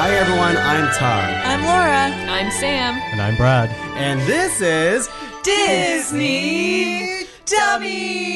Hi everyone, I'm Todd. I'm Laura. I'm Sam. And I'm Brad. And this is Disney Dummies.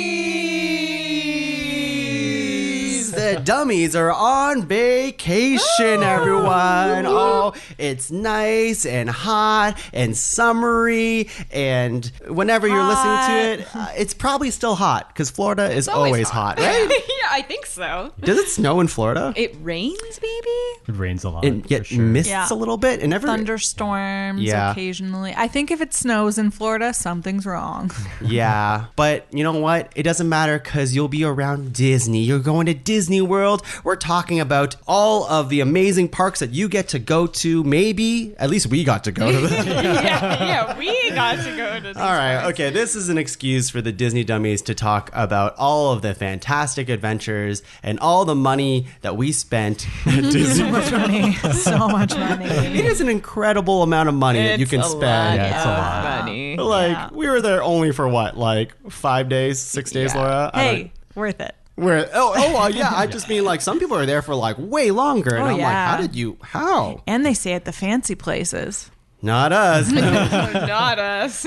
The Dummies are on vacation, everyone. Oh, it's nice and hot and summery, and whenever you're listening to it, it's probably still hot because Florida is always hot, right? Yeah, I think so. Does it snow in Florida? It rains, maybe? It rains a lot. It for sure. mists a little bit, and never. Thunderstorms Yeah. occasionally. I think if it snows in Florida, something's wrong. Yeah, but you know what? It doesn't matter because you'll be around Disney. You're going to Disney World. We're talking about all of the amazing parks that you get to go to. Maybe, at least we got to go to them. yeah, we got to go to these All right, parks. okay, this is an excuse for the Disney Dummies to talk about all of the fantastic adventures and all the money that we spent at Disney. So much money. So much money. It is an incredible amount of money that you can spend. Yeah, it's a lot. Money. Like, we were there only for what, like 5 days, 6 days, Yeah. Laura? Hey, worth it. Yeah, I just mean like some people are there for like way longer. And Oh, I'm yeah. like, how? And they stay at the fancy places. Not us. Not us.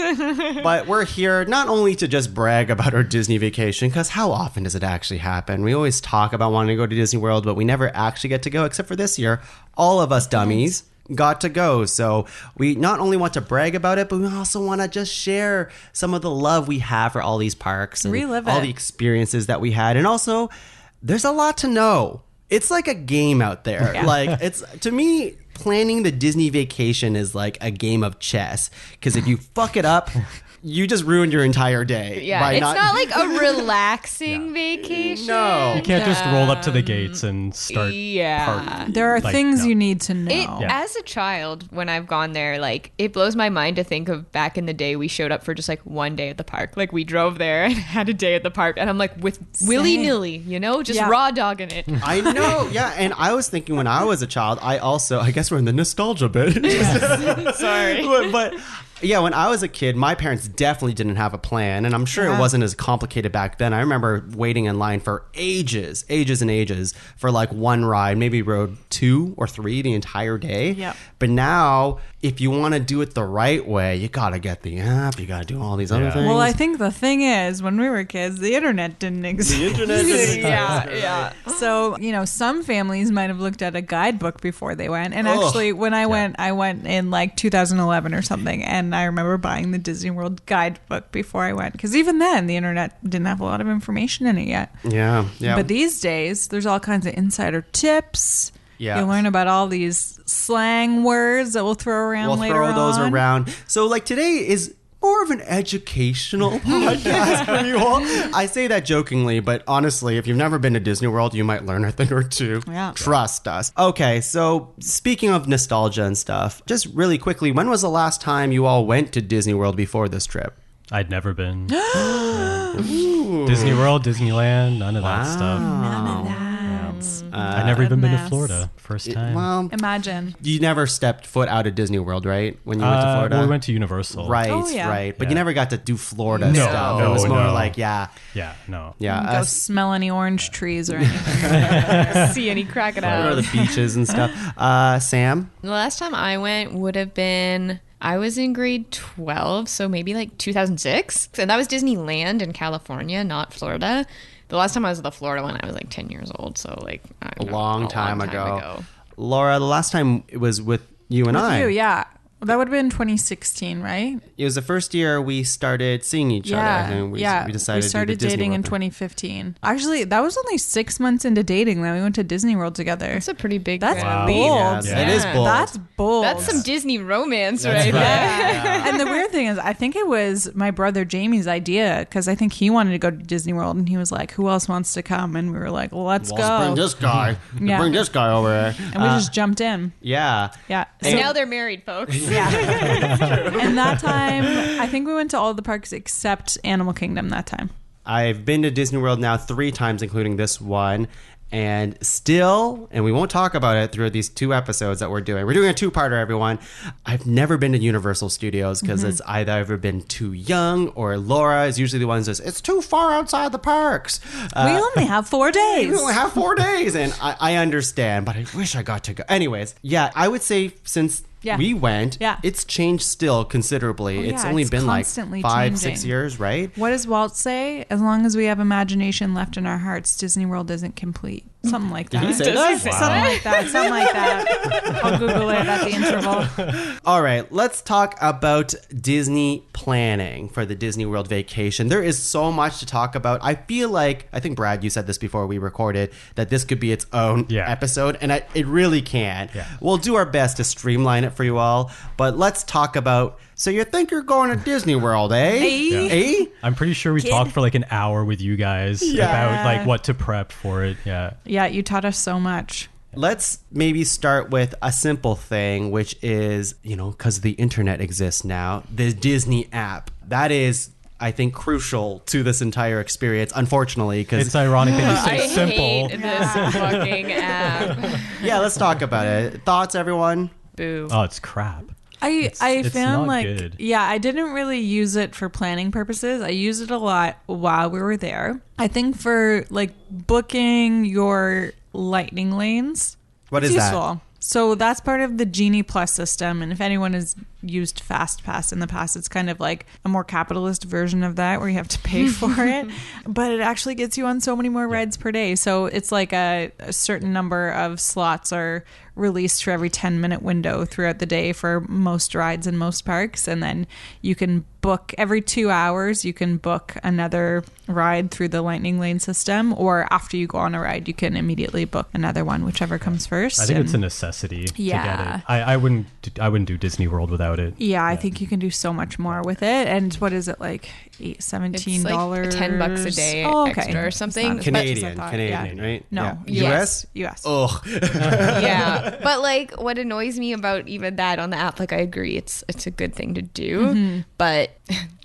But we're here not only to just brag about our Disney vacation, because how often does it actually happen? We always talk about wanting to go to Disney World, but we never actually get to go, except for this year. All of us dummies got to go. So we not only want to brag about it, but we also want to just share some of the love we have for all these parks and Relive all it. the experiences that we had. And also, there's a lot to know. It's like a game out there. Yeah. Like, it's, to me, planning the Disney vacation is like a game of chess. Because if you fuck it up, you just ruined your entire day. Yeah, by it's not like a relaxing vacation. No. You can't just roll up to the gates and start Yeah. partying. There are Like, things no. you need to know. As a child, when I've gone there, like, it blows my mind to think of back in the day we showed up for just like one day at the park. Like, we drove there and had a day at the park, and I'm like, with willy-nilly, you know, just Yeah. raw dogging it. I know, yeah. And I was thinking when I was a child, I guess we're in the nostalgia bit. Sorry. but yeah, when I was a kid, my parents definitely didn't have a plan, and I'm sure it Yeah. wasn't as complicated back then. I remember waiting in line for ages and ages for like one ride, maybe rode 2 or 3 the entire day. Yep. But now, if you want to do it the right way, you gotta get the app, you gotta do all these other Yeah. things. Well, I think the thing is, when we were kids, the internet didn't exist. the internet is yeah. So, some families might have looked at a guidebook before they went. And Ugh. actually, when I went in like 2011 or something. And I remember buying the Disney World guidebook before I went. Because even then, the internet didn't have a lot of information in it yet. Yeah. But these days, there's all kinds of insider tips. Yeah. You learn about all these slang words that we'll throw around We'll later throw those on. around. So, like, today is more of an educational podcast for you all. I say that jokingly, but honestly, if you've never been to Disney World, you might learn a thing or two. Yeah. Trust us. Okay, so speaking of nostalgia and stuff, just really quickly, when was the last time you all went to Disney World before this trip? I'd never been. Disney World, Disneyland, none of that stuff. None of that. I've never even been to Goodness. Florida. First time. Well, Imagine. you never stepped foot out of Disney World, right? When you went to Florida? Well, we went to Universal. Right, Oh, yeah. right. But Yeah. you never got to do Florida No, stuff. It was more no. like, yeah. Yeah, no. Go us- smell any orange trees or anything. See any Go to crocodiles. the beaches and stuff. Sam? The last time I went would have been, I was in grade 12, so maybe like 2006. And that was Disneyland in California, not Florida. The last time I was at the Florida one, I was like 10 years old. So like I don't A know, long a time ago. Laura, the last time it was with you and I. You, yeah. That would have been 2016, right? It was the first year we started seeing each other. And we decided to started do the Disney dating in World thing. 2015. Actually, that was only 6 months into dating that we went to Disney World together. That's a pretty big That's grab. bold. Yeah, Yeah. It is bold. That's bold. That's some Disney romance That's right right. there. And the weird thing is, I think it was my brother Jamie's idea because I think he wanted to go to Disney World and he was like, "Who else wants to come?" And we were like, "Well, let's Let's go." bring this guy. Yeah. Bring this guy over here. And we just jumped in. Yeah. Yeah. And now they're married, folks. Yeah. And that time, I think we went to all the parks except Animal Kingdom that time. I've been to Disney World now 3 times, including this one. And still, and we won't talk about it through these 2 episodes that we're doing. We're doing a 2-parter, everyone. I've never been to Universal Studios because it's either been too young, or Laura is usually the one who says, it's too far outside the parks. We only have 4 days. We only have 4 days. And I understand, but I wish I got to go. Anyways, yeah, I would say since we went, it's changed still considerably. It's only been like 5-6 years, right? What does Walt say? As long as we have imagination left in our hearts, Disney World isn't complete. Something like that. Did he say that? Something like that. Something like that. I'll Google it at the interval. All right, let's talk about Disney planning for the Disney World vacation. There is so much to talk about. I think, Brad, you said this before we recorded, that this could be its own episode, and it really can. Yeah. We'll do our best to streamline it for you all, but let's talk about... So you think you're going to Disney World, eh? Hey. Eh? I'm pretty sure we talked for like an hour with you guys about like what to prep for it. Yeah, you taught us so much. Let's maybe start with a simple thing, which is, because the internet exists now, the Disney app. That is, I think, crucial to this entire experience, unfortunately. Because it's ironic that you say simple. I hate this fucking app. Yeah, let's talk about it. Thoughts, everyone? Boo. Oh, it's crap. I found not good. I didn't really use it for planning purposes. I used it a lot while we were there. I think for like booking your lightning lanes. What is that? Useful. So that's part of the Genie Plus system. And if anyone has used FastPass in the past, it's kind of like a more capitalist version of that where you have to pay for it. But it actually gets you on so many more rides per day. So it's like a certain number of slots are released for every 10-minute window throughout the day for most rides in most parks. And then you can book every 2 hours, you can book another ride through the lightning lane system, or after you go on a ride, you can immediately book another one, whichever comes first. I think it's a necessity to get it. I wouldn't do Disney World without it. Yeah, I think you can do so much more with it. And what is it, like $17? It's like $10 a day extra or something. Canadian, right? No, US? US. Ugh. Yeah. But like what annoys me about even that on the app, like I agree it's a good thing to do, but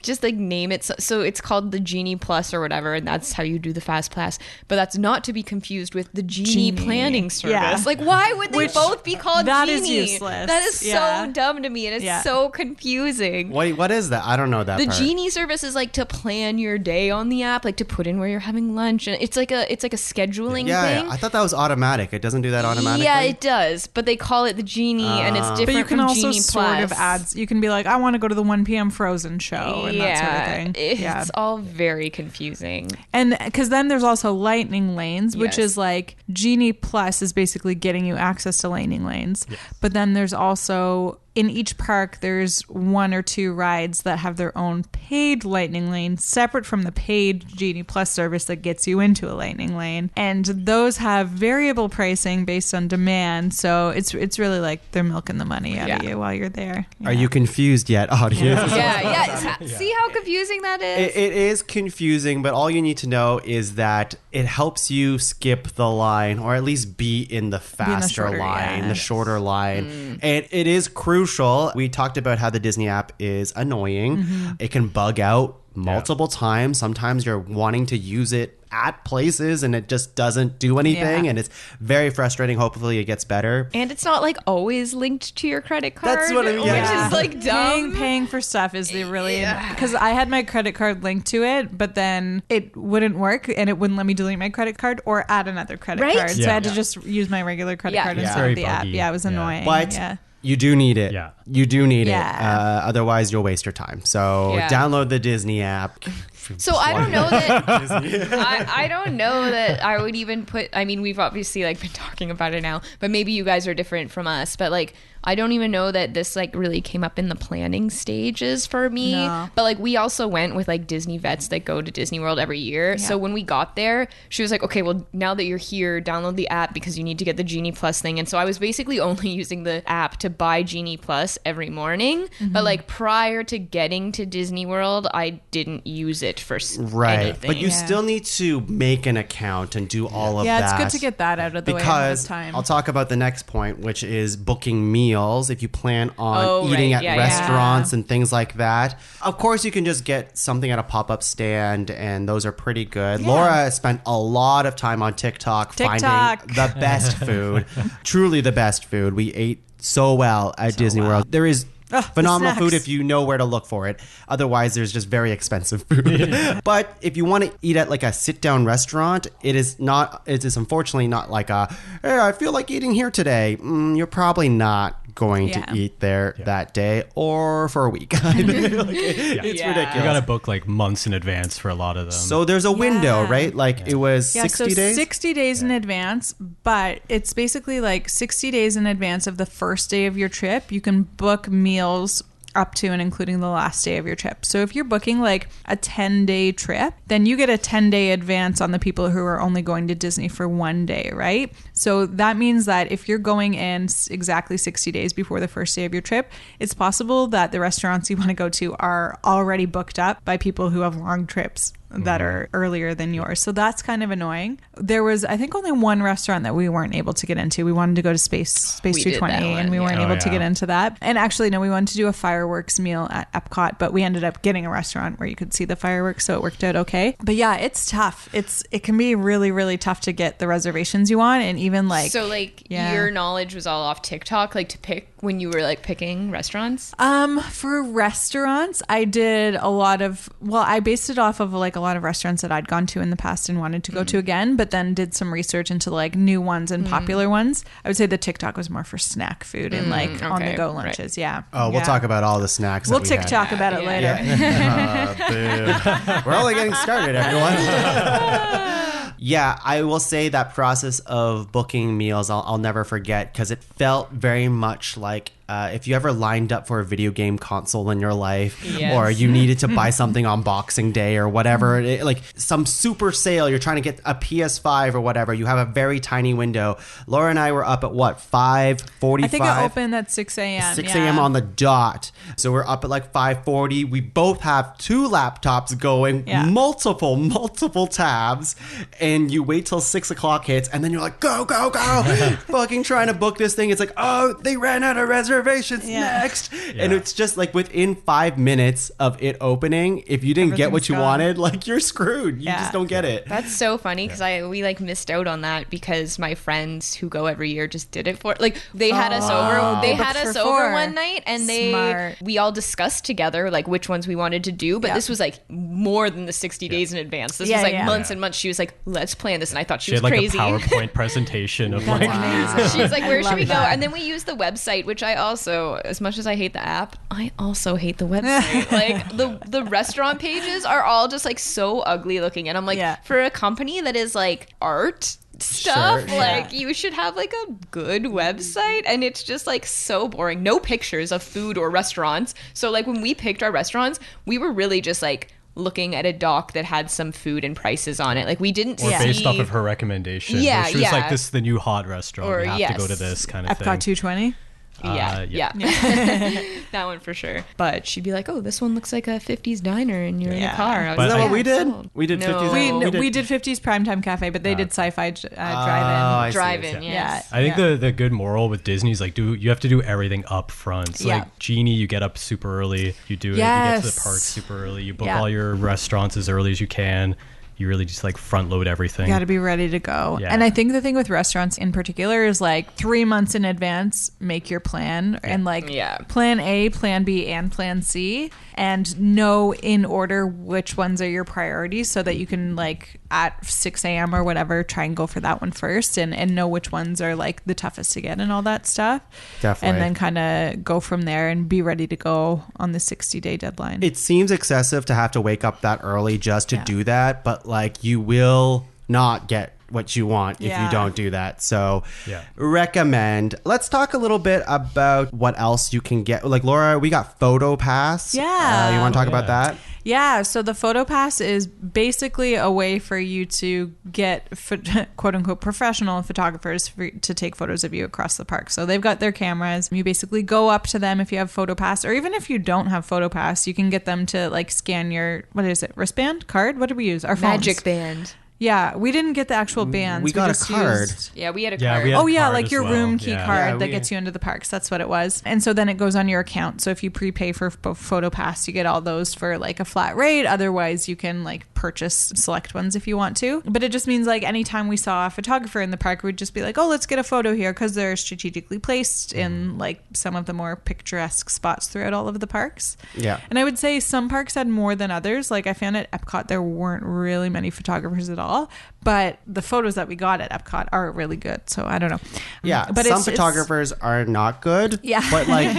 just like name it so it's called the Genie Plus or whatever, and that's how you do the Fast Pass, but that's not to be confused with the Genie planning service. Yeah. Like why would they both be called that Genie? Is useless. That is so dumb to me, and it's so confusing. Wait, what is that? I don't know that the part. Genie service is like to plan your day on the app, like to put in where you're having lunch, and it's like a scheduling thing. Yeah, I thought that was automatic. It doesn't do that automatically. Yeah, it does, but they call it the Genie, and it's different. But you can from also Genie sort of Plus. add. You can be like, I want to go to the 1 p.m. Frozen show and that sort of thing. It's all very confusing. And because then there's also lightning lanes, which Yes. is like Genie Plus is basically getting you access to lightning lanes. Yes. But then there's also in each park, there's 1 or 2 rides that have their own paid lightning lane, separate from the paid Genie Plus service that gets you into a lightning lane. And those have variable pricing based on demand. So it's really like they're milking the money out of you while you're there. Yeah. Are you confused yet, audience? Yeah. See how confusing that is? It is confusing, but all you need to know is that it helps you skip the line, or at least be in the faster line, the shorter line. And it is crucial. We talked about how the Disney app is annoying. It can bug out multiple times. Sometimes you're wanting to use it at places and it just doesn't do anything, and it's very frustrating. Hopefully it gets better. And it's not like always linked to your credit card. That's what I mean. Which is like dumb. Paying for stuff is the really, because I had my credit card linked to it, but then it wouldn't work and it wouldn't let me delete my credit card or add another credit card. So I had to just use my regular credit card instead of the app. Yeah, it was annoying. But you do need it. Yeah. You do need it. Otherwise, you'll waste your time. So download the Disney app. So I don't know that I don't know that I would even put. I mean, we've obviously like been talking about it now, but maybe you guys are different from us. But like, I don't even know that this like really came up in the planning stages for me. No. But like, we also went with like Disney vets that go to Disney World every year. So when we got there, she was like, "Okay, well now that you're here, download the app because you need to get the Genie Plus thing." And so I was basically only using the app to buy Genie Plus every morning. But like prior to getting to Disney World, I didn't use it it for Right. anything. But you still need to make an account and do all of that. Yeah, it's good to get that out of the way ahead of time. I'll talk about the next point, which is booking meals if you plan on Oh, eating right. at Yeah, restaurants and things like that. Of course, you can just get something at a pop-up stand, and those are pretty good. Laura spent a lot of time on TikTok finding the best food, truly the best food. We ate so well at Disney World. There is phenomenal food if you know where to look for it. Otherwise, there's just very expensive food. But if you want to eat at like a sit-down restaurant, it is unfortunately not like hey, I feel like eating here today. You're probably not going to eat there that day or for a week. It's ridiculous. You gotta book like months in advance for a lot of them. So there's a window, right? Like it was 60 days? 60 days in advance, but it's basically like 60 days in advance of the first day of your trip. You can book meals up to and including the last day of your trip. So if you're booking like a 10-day trip, then you get a 10-day advance on the people who are only going to Disney for 1 day, right? So that means that if you're going in exactly 60 days before the first day of your trip, it's possible that the restaurants you want to go to are already booked up by people who have long trips that are earlier than yours. So that's kind of annoying. There was, I think, only one restaurant that we weren't able to get into. We wanted to go to Space 220 and we weren't able to get into that. And actually, no, we wanted to do a fireworks meal at Epcot, but we ended up getting a restaurant where you could see the fireworks, so it worked out okay. But yeah, it's tough. It can be really, really tough to get the reservations you want, and even like... So like your knowledge was all off TikTok, like to pick when you were like picking restaurants? For restaurants, I did a lot of, I based it off of like a lot of restaurants that I'd gone to in the past and wanted to go to again, but then did some research into like new ones and popular ones. I would say the TikTok was more for snack food and like on the go lunches. Yeah. Oh, we'll talk about all the snacks. We'll TikTok about it later. We're only getting started, everyone. Yeah, I will say that process of booking meals, I'll never forget, because it felt very much like if you ever lined up for a video game console in your life, or you needed to buy something on Boxing Day or whatever, like some super sale, you're trying to get a PS5 or whatever, you have a very tiny window. Laura and I were up at what, 5:45? I think it opened at 6 a.m. 6 a.m. on the dot. So we're up at like 5:40. We both have 2 laptops going, multiple tabs, and you wait till 6 o'clock hits, and then you're like, go, fucking trying to book this thing. It's like, oh, they ran out of reservations next. And it's just like within 5 minutes of it opening, if you didn't get what you wanted, like you're screwed. You just don't get it. That's so funny because we like missed out on that because my friends who go every year just did it for like they had us over. They had us over one night and we all discussed together like which ones we wanted to do. But this was like more than the 60 days in advance. This was like months and months. She was like, let's plan this, and I thought she was had, like, crazy. a PowerPoint presentation of like She's like, where should we go? And then we used the website, which I also, as much as I hate the app, I also hate the website. Like the restaurant pages are all just like so ugly looking, and I'm like, for a company that is like art stuff, like you should have like a good website, and it's just like so boring. No pictures of food or restaurants. So like when we picked our restaurants, we were really just like looking at a doc that had some food and prices on it. Like we didn't or based off of her recommendation. Yeah, she was like, this is the new hot restaurant. Or, you have to go to this kind of thing. Epcot 220? Yeah. That one for sure. But she'd be like, oh, this one looks like a 50s diner, and you're in a car. Is that what we did? We did 50s. We did 50s Primetime Cafe, but they did Sci-Fi Drive-In. Drive-In, yes. I think the good moral with Disney is like, you have to do everything up front. So like Genie, you get up super early. You do it. You get to the park super early. You book all your restaurants as early as you can. You really just like front load everything. You got to be ready to go. Yeah. And I think the thing with restaurants in particular is like 3 months in advance, make your plan and like plan A, plan B, and plan C, and know in order which ones are your priorities so that you can like at 6 a.m. or whatever, try and go for that one first and know which ones are like the toughest to get and all that stuff. Definitely. And then kind of go from there and be ready to go on the 60-day deadline. It seems excessive to have to wake up that early just to do that, but like you will not get what you want if you don't do that. So recommend. Let's talk a little bit about what else you can get. Like Laura, we got Photo Pass. Yeah. You want to talk about that? Yeah, so the photo pass is basically a way for you to get quote unquote professional photographers to take photos of you across the park. So they've got their cameras. You basically go up to them if you have photo pass, or even if you don't have photo pass, you can get them to like scan your, what is it, wristband, card? What did we use? Our phones. Magic band. Yeah, we didn't get the actual bands. We got just a card. Yeah, we had a Yeah, card. we had Oh yeah, card like as your well. room key Yeah. card Yeah, that gets you into the parks. That's what it was. And so then it goes on your account. So if you prepay for photo pass, you get all those for like a flat rate. Otherwise, you can like purchase select ones if you want to. But it just means like anytime we saw a photographer in the park, we'd just be like, oh, let's get a photo here, because they're strategically placed in like some of the more picturesque spots throughout all of the parks. Yeah. And I would say some parks had more than others. Like I found at Epcot there weren't really many photographers at all, but the photos that we got at Epcot are really good. So I don't know. Yeah, but some photographers are not good. Yeah. But like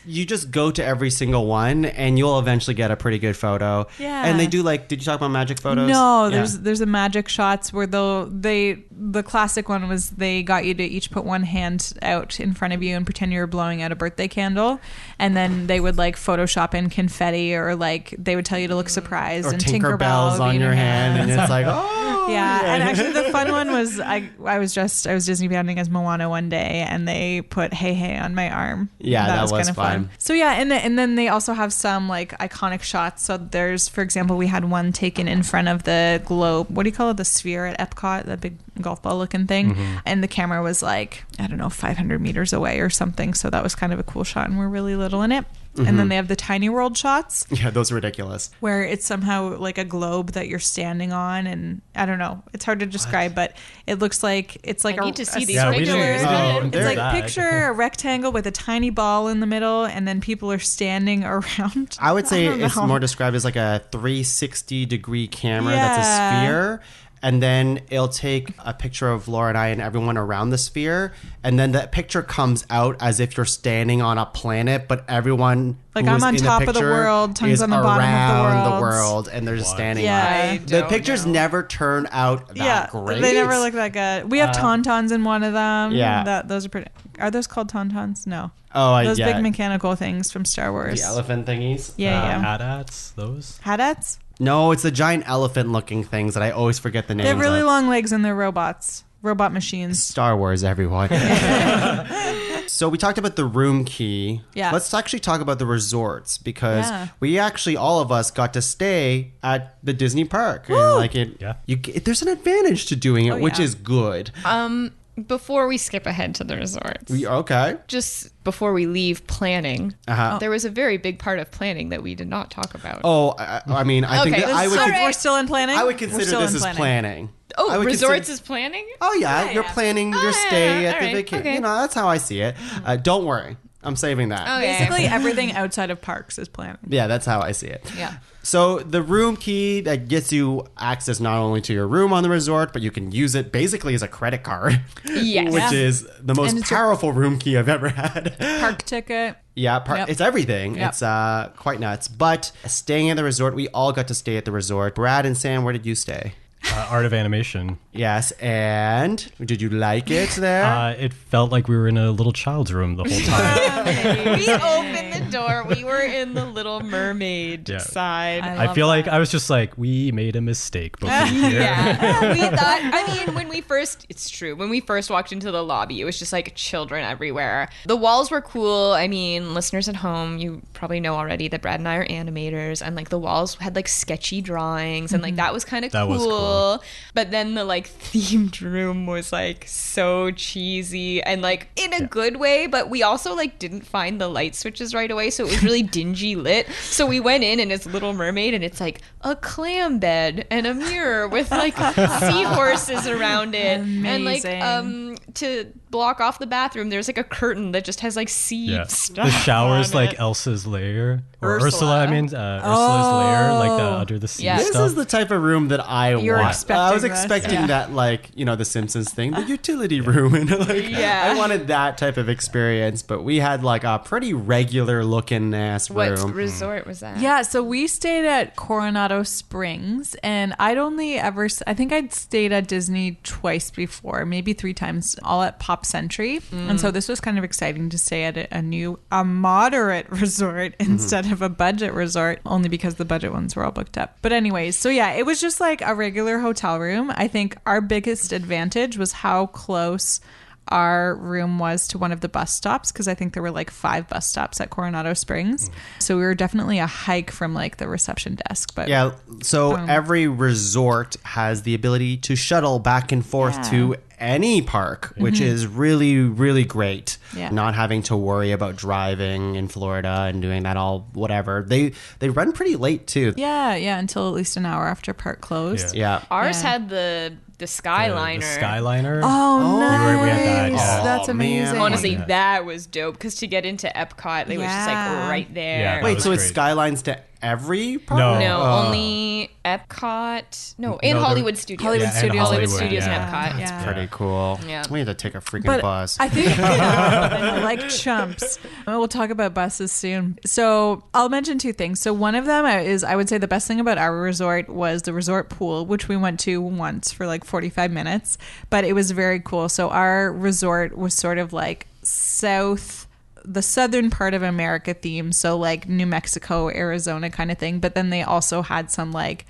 you just go to every single one and you'll eventually get a pretty good photo. Yeah. And they do like, did you talk about magic photos? No, Yeah. there's a magic shots where the classic one was they got you to each put one hand out in front of you and pretend you were blowing out a birthday candle, and then they would like Photoshop in confetti, or like they would tell you to look surprised, or and Tinkerbells would be on in your hand, and it's like, oh. Yeah, and actually the fun one was I was Disneybounding as Moana one day, and they put Hey Hey on my arm. Yeah, that was kind of fun. So yeah, and then they also have some like iconic shots. So there's, for example, we had one taken in front of the globe. What do you call it? The sphere at Epcot, that big golf ball looking thing. And the camera was like, I don't know, 500 meters away or something. So that was kind of a cool shot, and we're really little in it. And then they have the tiny world shots. Yeah, those are ridiculous. Where it's somehow like a globe that you're standing on, and I don't know, it's hard to describe, but it looks like it's like I need to see these Yeah, we pictures. didn't- Oh, it's there- like that. picture a rectangle with a tiny ball in the middle, and then people are standing around. I would say don't it's know. more described as like a 360-degree camera Yeah. that's a sphere. And then it'll take a picture of Laura and I and everyone around the sphere. And then that picture comes out as if you're standing on a planet, but everyone Like, who I'm is on in top of the picture world, tongue's is on the bottom of the around world. the world, and they're just What? standing Yeah. on I it. The don't pictures know. never turn out that great. They never look that good. We have tauntauns in one of them. Yeah. Those are pretty. Are those called tauntauns? No. Oh, Those yeah. big mechanical things from Star Wars. The elephant thingies. Yeah, yeah. AT-ATs, those? Hadats? No, it's the giant elephant-looking things that I always forget the names They have really of. long legs, and they're robots. Robot machines. Star Wars, everyone. So we talked about the room key. Yeah. Let's actually talk about the resorts, because Yeah. we actually, all of us, got to stay at the Disney park. And like Yeah. there's an advantage to doing it, Oh, which yeah. is good. Before we skip ahead to the resorts, Okay. just before we leave planning, Uh-huh. there was a very big part of planning that we did not talk about. Oh, I mean, I think Okay, that I would. all right. We're still in planning? I would We're consider still this in as planning. I Oh, would resorts consider- is planning? Oh yeah, you're yeah. planning your Oh, stay yeah, at the alright, vacation. okay. You know, that's how I see it. Don't worry, I'm saving that. Okay. Basically, everything outside of parks is planning. Yeah, that's how I see it. Yeah. So the room key that gets you access not only to your room on the resort, but you can use it basically as a credit card. Yes. Which Yeah. is the most And it's your- powerful room key I've ever had. Park ticket. Yeah, Yep. it's everything. Yep. It's quite nuts. But staying at the resort, we all got to stay at the resort. Brad and Sam, where did you stay? Art of Animation. Yes, and did you like it there? It felt like we were in a little child's room the whole time. We opened the door. We were in the Little Mermaid Yeah. side. I feel like I was just like, we made a mistake booking here. Yeah. We thought, I mean, it's true. When we first walked into the lobby, it was just like children everywhere. The walls were cool. I mean, listeners at home, you probably know already that Brad and I are animators, and like the walls had like sketchy drawings, and like that was kind of That cool. was cool. But then the like themed room was like so cheesy and like in a good way, but we also like didn't find the light switches right away, so it was really dingy lit. So we went in and it's Little Mermaid, and it's like a clam bed and a mirror with like seahorses around it. And like Amazing. to block off the bathroom, there's like a curtain that just has like sea Yeah. stuff. The shower's on like it. Elsa's lair. Or Ursula. Ursula, I mean. Ursula's lair, like the under the sea Yeah. This stuff. is the type of room that I You're want. expecting I was this, expecting yeah. that, like, you know, the Simpsons thing, the utility room, and like, Yeah. I wanted that type of experience. But we had like a pretty regular looking ass What room. resort was that? Yeah, so we stayed at Coronado Springs, and I think I'd stayed at Disney twice before, maybe 3 times, all at top century. And so this was kind of exciting to stay at a moderate resort instead of a budget resort, only because the budget ones were all booked up. But anyways, so yeah, it was just like a regular hotel room. I think our biggest advantage was how close our room was to one of the bus stops, because I think there were like 5 bus stops at Coronado Springs. So we were definitely a hike from like the reception desk. But yeah, so every resort has the ability to shuttle back and forth to any park, which is really, really great. Yeah. Not having to worry about driving in Florida and doing that all whatever. They run pretty late too. Yeah, until at least an hour after park closed. Yeah. Ours had the Skyliner. The Skyliner. Oh, nice. we had that, yeah. That's Oh, man. amazing. Honestly, that was dope, because to get into Epcot, it was just like right there. Yeah. Wait, was so it's great. Skylines to every park? No. No, only Epcot. No, in No, Hollywood Studios. Hollywood and Studios. Hollywood Hollywood, Studios yeah. and Epcot. Yeah. Pretty cool. Yeah. We need to take a freaking But bus. I think I know, like chumps. We'll talk about buses soon. So I'll mention 2 things. So one of them is, I would say the best thing about our resort was the resort pool, which we went to once for like 45 minutes, but it was very cool. So our resort was sort of like the southern part of America theme, so like New Mexico, Arizona kind of thing. But then they also had some like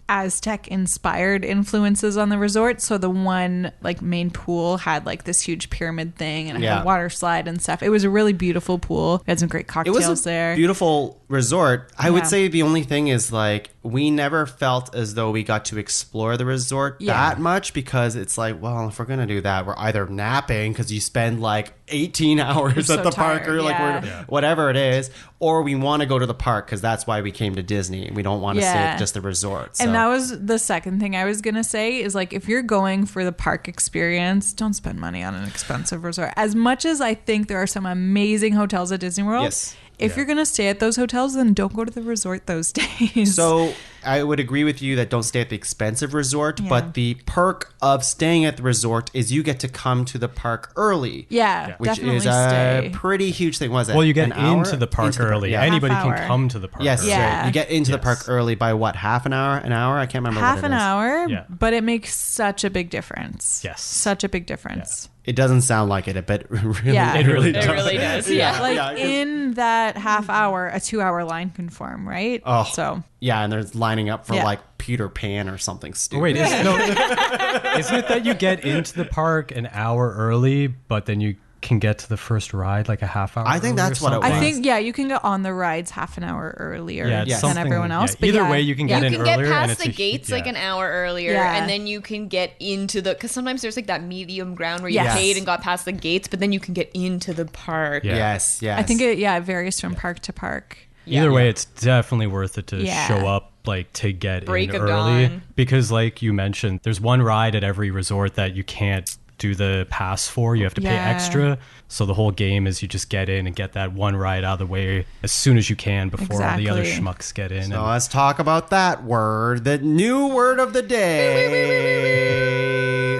Aztec inspired influences on the resort. So the one like main pool had like this huge pyramid thing, and it had a water slide and stuff. It was a really beautiful pool. We had some great It cocktails was a there. beautiful resort. I would Yeah. say the only thing is like we never felt as though we got to explore the resort that much, because it's like, well, if we're gonna do that, we're either napping because you spend like 18 hours We're at so the park, or tired, like yeah. whatever it is, or we want to go to the park because that's why we came to Disney. We don't want to stay at just the resort. So. And that was the second thing I was going to say is like, if you're going for the park experience, don't spend money on an expensive resort. As much as I think there are some amazing hotels at Disney World, Yes. if you're going to stay at those hotels, then don't go to the resort those days. So I would agree with you that don't stay at the expensive resort, but the perk of staying at the resort is you get to come to the park early. Yeah, Which definitely is a stay. pretty huge thing. Was it? Well, you get an hour? into the park early. Yeah. Anybody Half can hour. come to the park. Yes, early. Yeah. right. You get into the park early by what? Half an hour? An hour? I can't remember. Half what it an is. hour, Yeah. but it makes such a big difference. Yes. Such a big difference. It doesn't sound like it, but really, Yeah. It really It does. really does. Yeah. Like Yeah, 'cause- in that half hour, a 2-hour line can form, right? Oh. So Yeah, and they're lining up for Yeah. like Peter Pan or something stupid. Wait, isn't it that you get into the park an hour early, but then you can get to the first ride like a half hour? I think early that's or what it something? I was. think, you can get on the rides half an hour earlier Yeah, it's than something- everyone else. yeah, But either way, you can get You in can get earlier, and past it's the a- gates like yeah. an hour earlier, Yeah. and then you can get into the, because sometimes there's like that medium ground where you Yes. paid and got past the gates, but then you can get into the park. Yeah. Yes, yes. I think it varies from park to park. Either way, it's definitely worth it to Yeah. show up, like to get Break in of early, dawn. because like you mentioned, there's one ride at every resort that you can't do the pass for. You have to pay Yeah. extra. So the whole game is you just get in and get that one ride out of the way as soon as you can before all the other Exactly. schmucks get in. So and let's talk about that word, the new word of the day.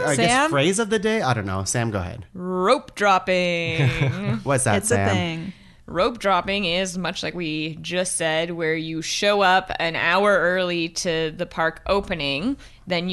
I guess Sam? phrase of the day. I don't know. Sam, go ahead. Rope dropping. What's that, It's Sam? a thing. Rope dropping is much like we just said, where you show up an hour early to the park opening. Then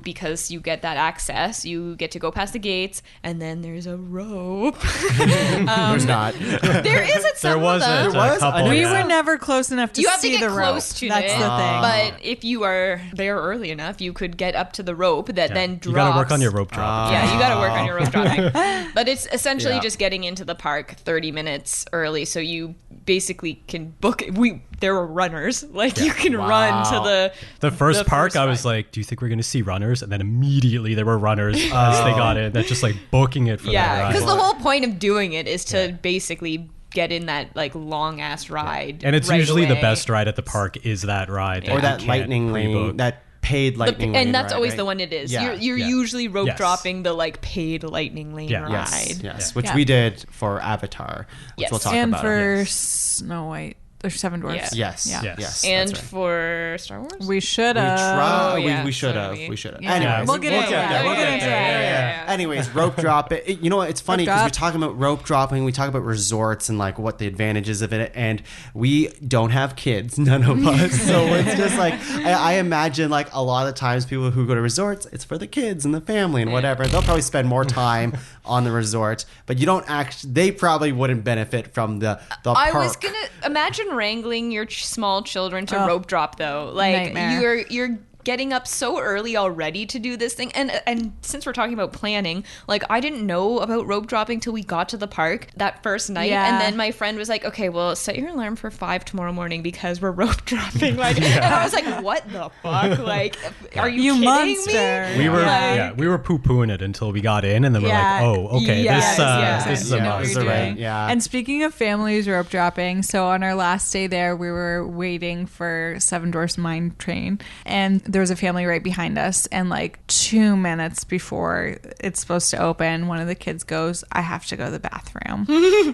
because you get that access, you get to go past the gates, and then there's a rope. There's not. There is at some there was of them. a There was? couple. I We Yeah. were never close enough to You have to see get the rope. close to That's it. the thing. But if you are there early enough, you could get up to the rope that then drops. You gotta work on your rope drop. Yeah, you got to work on your rope dropping. But it's essentially Yeah. just getting into the park 30 minutes early, so you basically can book it. There were runners, like you can run to The first the park, first I was ride. like, do you think we're going to see runners? And then immediately there were runners as they got in. That's just like booking it for that Yeah, ride. because the whole point of doing it is to basically get in that like long ass ride. And it's right usually the away. best ride at the park is that ride. Or you that can't lightning lane, pre-book. that paid lightning lane. And that's ride, always right? the one it is. Yeah. You're Yeah. usually rope Yes. dropping the like paid lightning lane Yeah. ride. Yes, which Yeah. we did for Avatar, which Yes. we'll talk and about. for Yes. Snow White There's Seven Dwarfs. Yes. Yeah. Yes. And that's right. for Star Wars? We should We have. tried. yeah, We should have. sorry. We should have. Yeah. Anyways, We'll get into that. We'll get into that. Yeah. Anyways, rope drop. You know what? It's funny because we're drop. talking about rope dropping. We talk about resorts and like what the advantages of it. And we don't have kids, none of us. So it's just like I imagine like a lot of times people who go to resorts, it's for the kids and the family and whatever. They'll probably spend more time on the resort, but you don't actually. They probably wouldn't benefit from the I park. was gonna imagine wrangling your small children to rope drop though. Like Nightmare. you're getting up so early already to do this thing, and since we're talking about planning, like I didn't know about rope dropping till we got to the park that first night, and then my friend was like, okay, well, set your alarm for 5 tomorrow morning because we're rope dropping. Like, and I was like, what the fuck? Like, are you kidding monster. me? We were poo-pooing it until we got in, and then we're like, oh, okay, this is a must. Right. Yeah. And speaking of families rope dropping, so on our last day there, we were waiting for Seven Dwarfs Mine Train, and there was a family right behind us, and like 2 minutes before it's supposed to open, one of the kids goes, I have to go to the bathroom.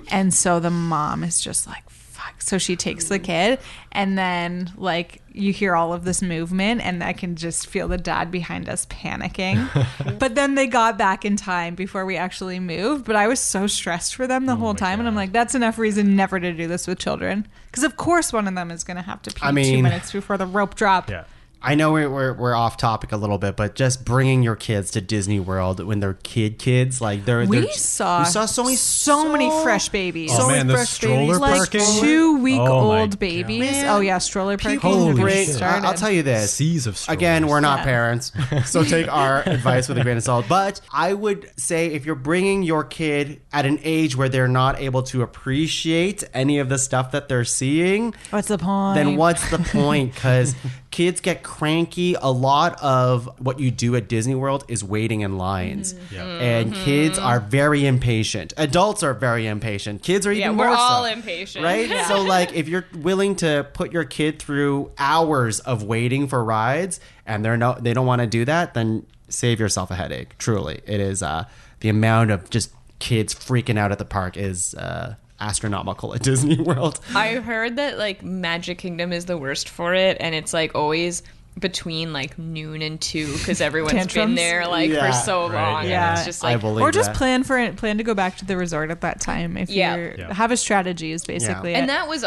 And so the mom is just like, fuck. So she takes the kid, and then like you hear all of this movement, and I can just feel the dad behind us panicking. But then they got back in time before we actually moved. But I was so stressed for them the whole time. And I'm like, that's enough reason never to do this with children. Because of course one of them is going to have to pee 2 minutes before the rope drop. Yeah. I know we're off topic a little bit, but just bringing your kids to Disney World when they're kids, like we saw so many fresh babies. Oh man, the fresh stroller babies. parking, like 2-week-old God. babies. Man. Oh yeah, stroller parking. Holy shit. I'll tell you this. Seas of strollers. Again, we're not parents, so take our advice with a grain of salt. But I would say if you're bringing your kid at an age where they're not able to appreciate any of the stuff that they're seeing, What's the point? then what's the point? Because kids get cranky. A lot of what you do at Disney World is waiting in lines. And kids are very impatient. Adults are very impatient. Kids are even more so. We're all impatient. Right? Yeah. So like if you're willing to put your kid through hours of waiting for rides and they don't want to do that, then save yourself a headache. Truly. It is the amount of just kids freaking out at the park is astronomical at Disney World. I heard that like Magic Kingdom is the worst for it, and it's like always between like noon and 2 because everyone's been Tantrums? there like for so Right, long. yeah. And it's just I like believe or just that. plan to go back to the resort at that time if you have a strategy is basically and it. that was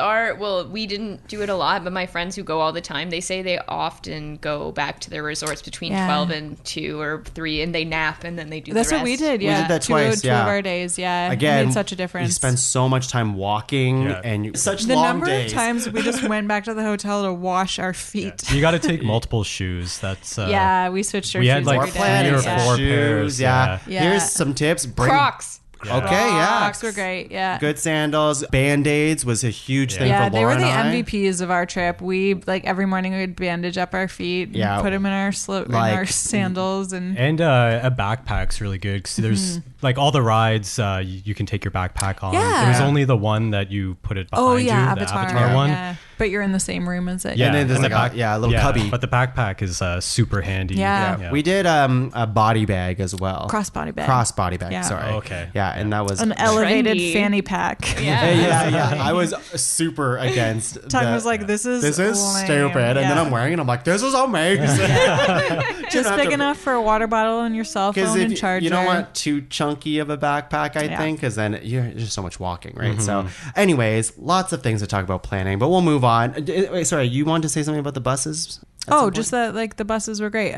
we didn't do it a lot, but my friends who go all the time, they say they often go back to their resorts between 12 and 2 or 3 and they nap and then they do That's the rest. what we did. Yeah, We did that twice, two of our days. Yeah, Again, it made such a difference. You spend so much time walking and such the long number days. of times we just went back to the hotel to wash our feet. You got to take multiple shoes. That's We switched our we shoes had like every 3 day. or 4 shoes, pairs. Yeah. Yeah. Here's some tips. Bring Crocs. Yeah. Okay, yeah. Crocs were great. Yeah. Good sandals. Band-Aids was a huge thing Yeah, for they were Laura the and I. MVPs of our trip. We like every morning we would bandage up our feet, and put them in our in our sandals, and a backpack's really good because there's like all the rides you can take your backpack on. Yeah. There's only the one that you put it behind you, the Avatar one. Yeah. But you're in the same room as it. Yeah, And then there's and like a little cubby. But the backpack is super handy. Yeah. We did a body bag as well. Crossbody bag. Crossbody bag, Yeah. sorry. Oh, okay. Yeah, and that was An elevated Trendy. fanny pack. Yeah. I was super against. Tug was like, "This is lame." stupid," and then I'm wearing it. I'm like, "This is amazing." Just big enough for a water bottle and your cell Because phone and charger. you don't want too chunky of a backpack, I think, because then you're just so much walking, right? So, anyways, lots of things to talk about planning, but we'll move on. Wait, sorry, you wanted to say something about the buses? Just that like the buses were great.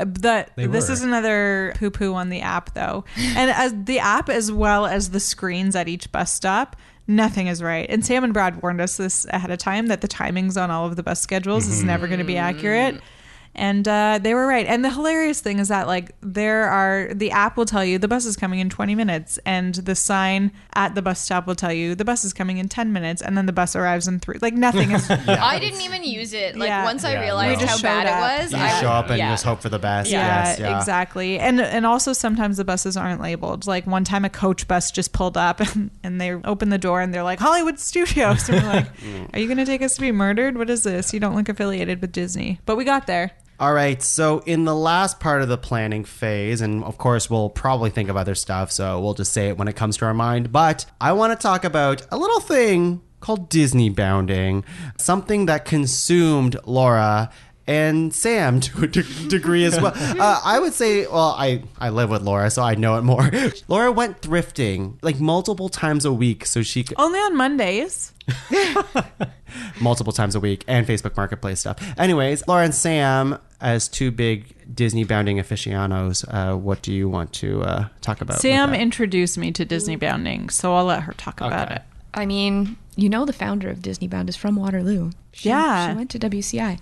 This is another poo-poo on the app though, and as the app as well as the screens at each bus stop. Nothing is right. And Sam and Brad warned us this ahead of time that the timings on all of the bus schedules is never going to be accurate. And they were right. And the hilarious thing is that like the app will tell you the bus is coming in 20 minutes and the sign at the bus stop will tell you the bus is coming in 10 minutes and then the bus arrives in 3. Like nothing is. I didn't even use it. Like once I realized We how just bad showed up. it was, You I show up and just hope for the best. Yeah, Yes, exactly. And also sometimes the buses aren't labeled. Like one time a coach bus just pulled up and they opened the door and they're like, Hollywood Studios. And we're like, are you going to take us to be murdered? What is this? You don't look affiliated with Disney. But we got there. All right, so in the last part of the planning phase, and of course we'll probably think of other stuff, so we'll just say it when it comes to our mind, but I want to talk about a little thing called Disneybounding, something that consumed Laura and Sam to a degree as well. I would say, well, I live with Laura, so I know it more. Laura went thrifting like multiple times a week, so she could... Only on Mondays. multiple times a week, and Facebook Marketplace stuff. Anyways, Laura and Sam, as two big Disneybounding aficionados, what do you want to talk about? Sam introduced me to Disneybounding, so I'll let her talk about it. I mean, the founder of Disneybound is from Waterloo. She went to WCI.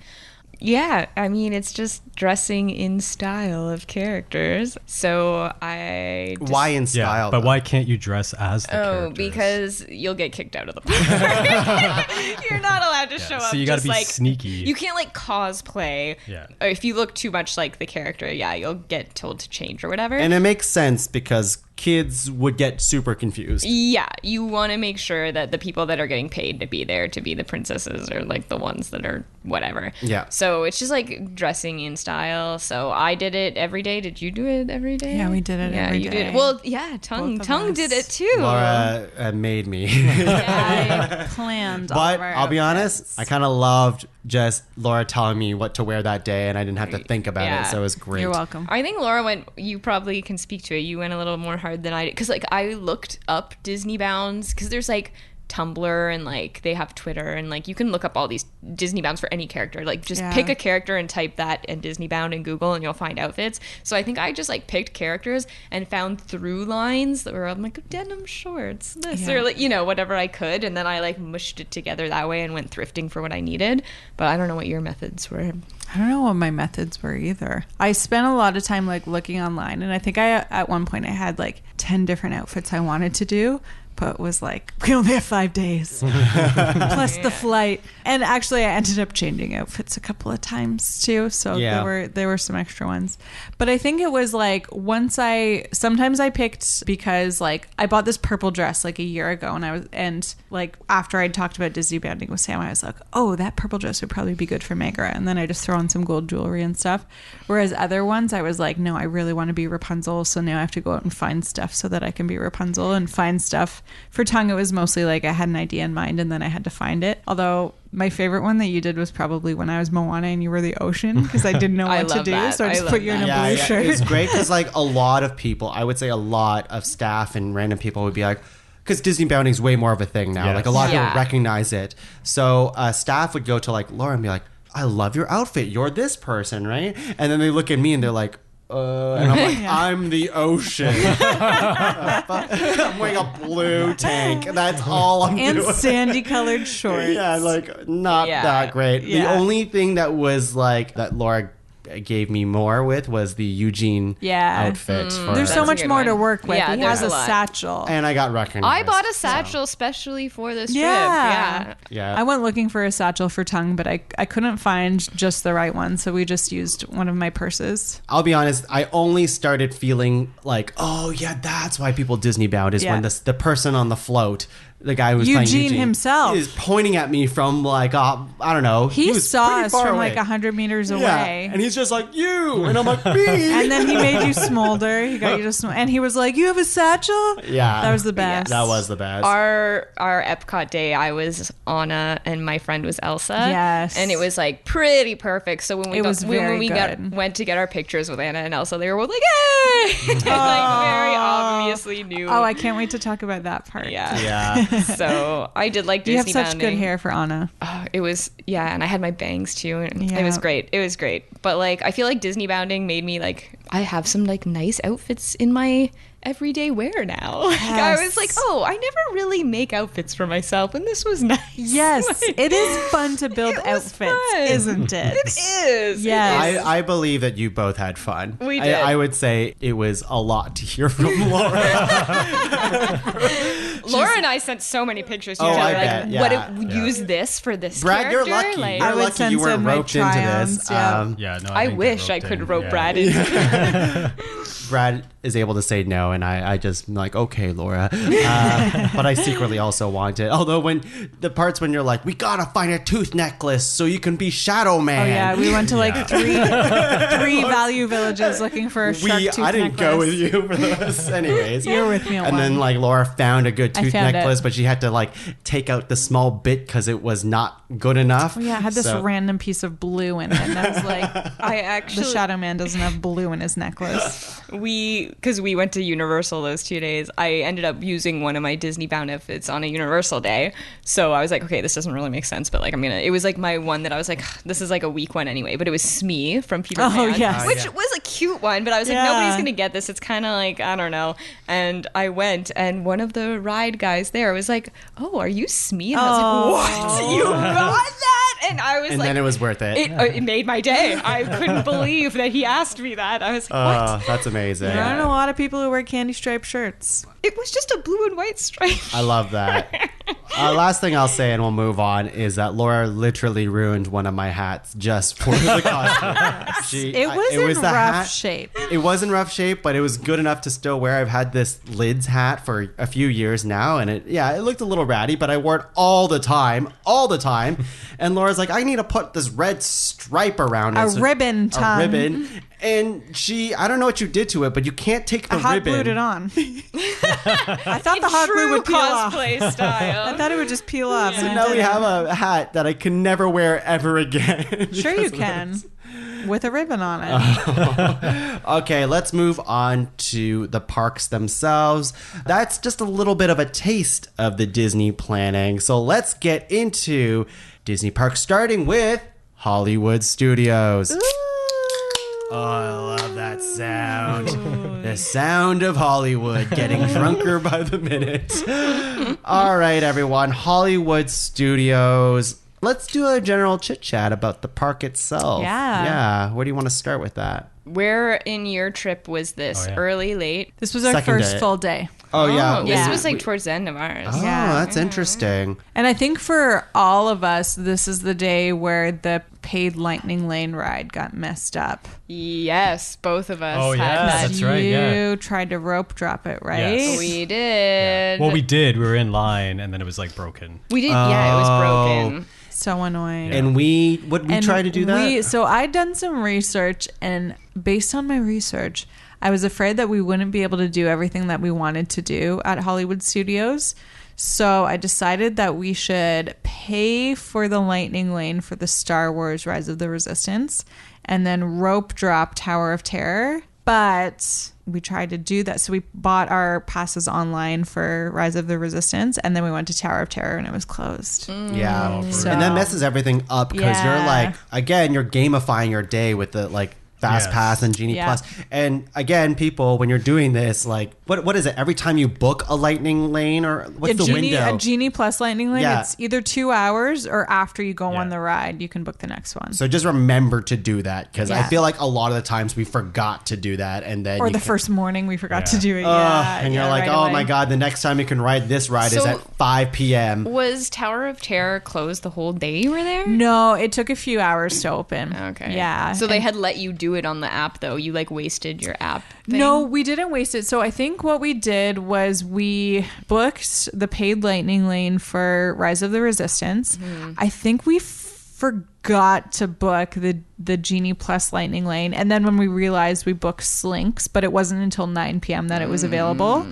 Yeah, I mean, it's just dressing in style of characters. So why in style? Yeah, but why can't you dress as the characters? Oh, because you'll get kicked out of the park. You're not allowed to show up. So you got to be like, sneaky. You can't like cosplay. Yeah. Or if you look too much like the character, you'll get told to change or whatever. And it makes sense because kids would get super confused. Yeah, you want to make sure that the people that are getting paid to be there to be the princesses are like the ones that are whatever. Yeah. So it's just like dressing in style. So I did it every day. Did you do it every day? Yeah, we did it every you day. did. Well, yeah, Tongue did it too. Laura made me. I planned all But of our I'll be outfits. honest, I kind of loved just Laura telling me what to wear that day, and I didn't have to think about it, so it was great. You're welcome. I think Laura you probably can speak to it. You went a little more hard than I did. Because, like, I looked up Disneybounds, because there's, like, Tumblr and, like, they have Twitter, and, like, you can look up all these Disneybounds for any character. Like, just pick a character and type that and Disneybound in Google, and you'll find outfits. So I think I just, like, picked characters and found through lines that were, I'm like, denim shorts, this, or, like, whatever I could. And then I, like, mushed it together that way and went thrifting for what I needed. But I don't know what your methods were. I don't know what my methods were either. I spent a lot of time like looking online, and I think at one point I had like 10 different outfits I wanted to do, but was like, we only have 5 days plus the flight. And actually I ended up changing outfits a couple of times too, so there were some extra ones. But I think it was like sometimes I picked because like I bought this purple dress like a year ago, and like after I'd talked about Disneybounding with Sam, I was like, oh, that purple dress would probably be good for Megra, and then I just throw on some gold jewelry and stuff. Whereas other ones I was like, no, I really want to be Rapunzel, so now I have to go out and find stuff so that I can be Rapunzel, and find stuff. For Tongue, it was mostly like I had an idea in mind and then I had to find it. Although my favorite one that you did was probably when I was Moana and you were the ocean, because I didn't know what to do. That. So I just put you in a blue shirt. It's great because like a lot of people, I would say a lot of staff and random people would be like, because Disneybounding is way more of a thing now. Yes. Like a lot of people recognize it. So staff would go to like Laura and be like, I love your outfit. You're this person, right? And then they look at me and they're like, and I'm like, I'm the ocean. I'm wearing a blue tank. That's all I'm doing. And sandy colored shorts. Yeah, like not that great. The only thing that was like that Laura gave me more with was the Eugene outfit. There's so much more to work with. Yeah, he has a satchel. And I got recognized. I bought a satchel especially for this trip. Yeah. Yeah. I went looking for a satchel for Tongue, but I couldn't find just the right one, so we just used one of my purses. I'll be honest, I only started feeling like, oh yeah, that's why people Disneybound is when the person on the float, the guy who's playing Eugene himself, is pointing at me from like I don't know. He was saw pretty us far from away. like 100 meters away. Yeah. And he's just like, you, and I'm like, me. And then he made you smolder. He got you to smolder, and he was like, you have a satchel? Yeah, that was the best. That was the best. Our Epcot day, I was Anna and my friend was Elsa. Yes, and it was like pretty perfect. So when we went went to get our pictures with Anna and Elsa, they were like, "Yay!" Like very obviously knew. Oh, I can't wait to talk about that part. Yeah. So I did like Disneybounding. You have such good hair for Anna. It was and I had my bangs too, and it was great. It was great. But like I feel like Disneybounding made me like I have some like nice outfits in my everyday wear now. Like, I was like, oh, I never really make outfits for myself, and this was nice. Yes, like, it is fun to build outfits, fun. isn't it? It is. Yes. I believe that you both had fun. We did. I would say it was a lot to hear from Laura. Laura and I sent so many pictures to Oh, each other. I Like, bet, use this for this Brad, character. you're lucky. Like, You're I would lucky send you weren't some, like, roped into this. try-ons, Yeah, no, I didn't get wish I roped could in. rope Brad into it. Brad is able to say no, and I just am like, okay, Laura. But I secretly also want it. Although when you're like, we gotta find a tooth necklace so you can be Shadow Man. Oh yeah, we went to like three value villages looking for a shark tooth necklace. I didn't go with you for those. Anyways, you were with me on and one. then like Laura found a good tooth necklace, it. but she had to like take out the small bit because it was not good enough. Oh, yeah, it had this random piece of blue in it. And I was like, the Shadow Man doesn't have blue in his necklace. Because we went to Universal those 2 days, I ended up using one of my Disneybound outfits on a Universal day. So I was like, okay, this doesn't really make sense, but like it was like my one that I was like, this is like a weak one anyway, but it was Smee from Peter Pan, yes. which was a cute one, but I was like, nobody's gonna get this. It's kind of like, I don't know. And I went, and one of the ride guys there was like, oh, are you Smee? And I was like, what? You got that? And I was and like, then it was worth it. It made my day. I couldn't believe that he asked me that. I was like, what? That's amazing. There aren't a lot of people who wear candy striped shirts. It was just a blue and white stripe. I love that. Last thing I'll say, and we'll move on, is that Laura literally ruined one of my hats just for the costume. It was in rough shape. It was in rough shape, but it was good enough to still wear. I've had this lids hat for a few years now, and it looked a little ratty, but I wore it all the time. And Laura's like, I need to put this red stripe around it. A ribbon, Tom. A ribbon. And I don't know what you did to it, but you can't take the ribbon. I hot glued it on. I thought the hot glue would peel off. Cosplay style. I thought it would just peel off. So now we have a hat that I can never wear ever again. Sure you can. With a ribbon on it. Okay, let's move on to the parks themselves. That's just a little bit of a taste of the Disney planning. So let's get into Disney parks, starting with Hollywood Studios. Ooh. Oh, I love that sound. The sound of Hollywood getting drunker by the minute. All right, everyone. Hollywood Studios. Let's do a general chit-chat about the park itself. Yeah. Where do you want to start with that? Where in your trip was this? Early, late? This was our first full day. Oh, yeah. This was like towards the end of ours. Oh, that's interesting. And I think for all of us, this is the day where the paid Lightning Lane ride got messed up. Yes, both of us had that. That's right. You tried to rope drop it, right? Yes. We did. Yeah. Well, we did. We were in line, and then it was like broken. We did. Yeah, it was broken. So annoying. And we tried to do that? So I'd done some research, and based on my research, I was afraid that we wouldn't be able to do everything that we wanted to do at Hollywood Studios. So I decided that we should pay for the Lightning Lane for the Star Wars Rise of the Resistance and then rope drop Tower of Terror. But we tried to do that. So we bought our passes online for Rise of the Resistance, and then we went to Tower of Terror, and it was closed. Yeah. And that messes everything up because you're like, again, you're gamifying your day with the like Fast Pass and Genie Plus. And again, people, when you're doing this, like, what is it? Every time you book a Lightning Lane, or what's the window? A Genie Plus Lightning Lane, it's either 2 hours or after you go on the ride, you can book the next one. So just remember to do that, because I feel like a lot of the times we forgot to do that. And then first morning we forgot to do it. And you're like, right my God, the next time you can ride this ride is at 5 p.m. Was Tower of Terror closed the whole day you were there? No, it took a few hours to open. Okay. Yeah. So they had let you do it on the app, though. You like wasted your app thing? No, we didn't waste it. So I think what we did was we booked the paid Lightning Lane for Rise of the Resistance. Mm-hmm. I think we forgot to book the Genie Plus Lightning Lane, and then when we realized, we booked Slinks, but it wasn't until 9 p.m. that it was available.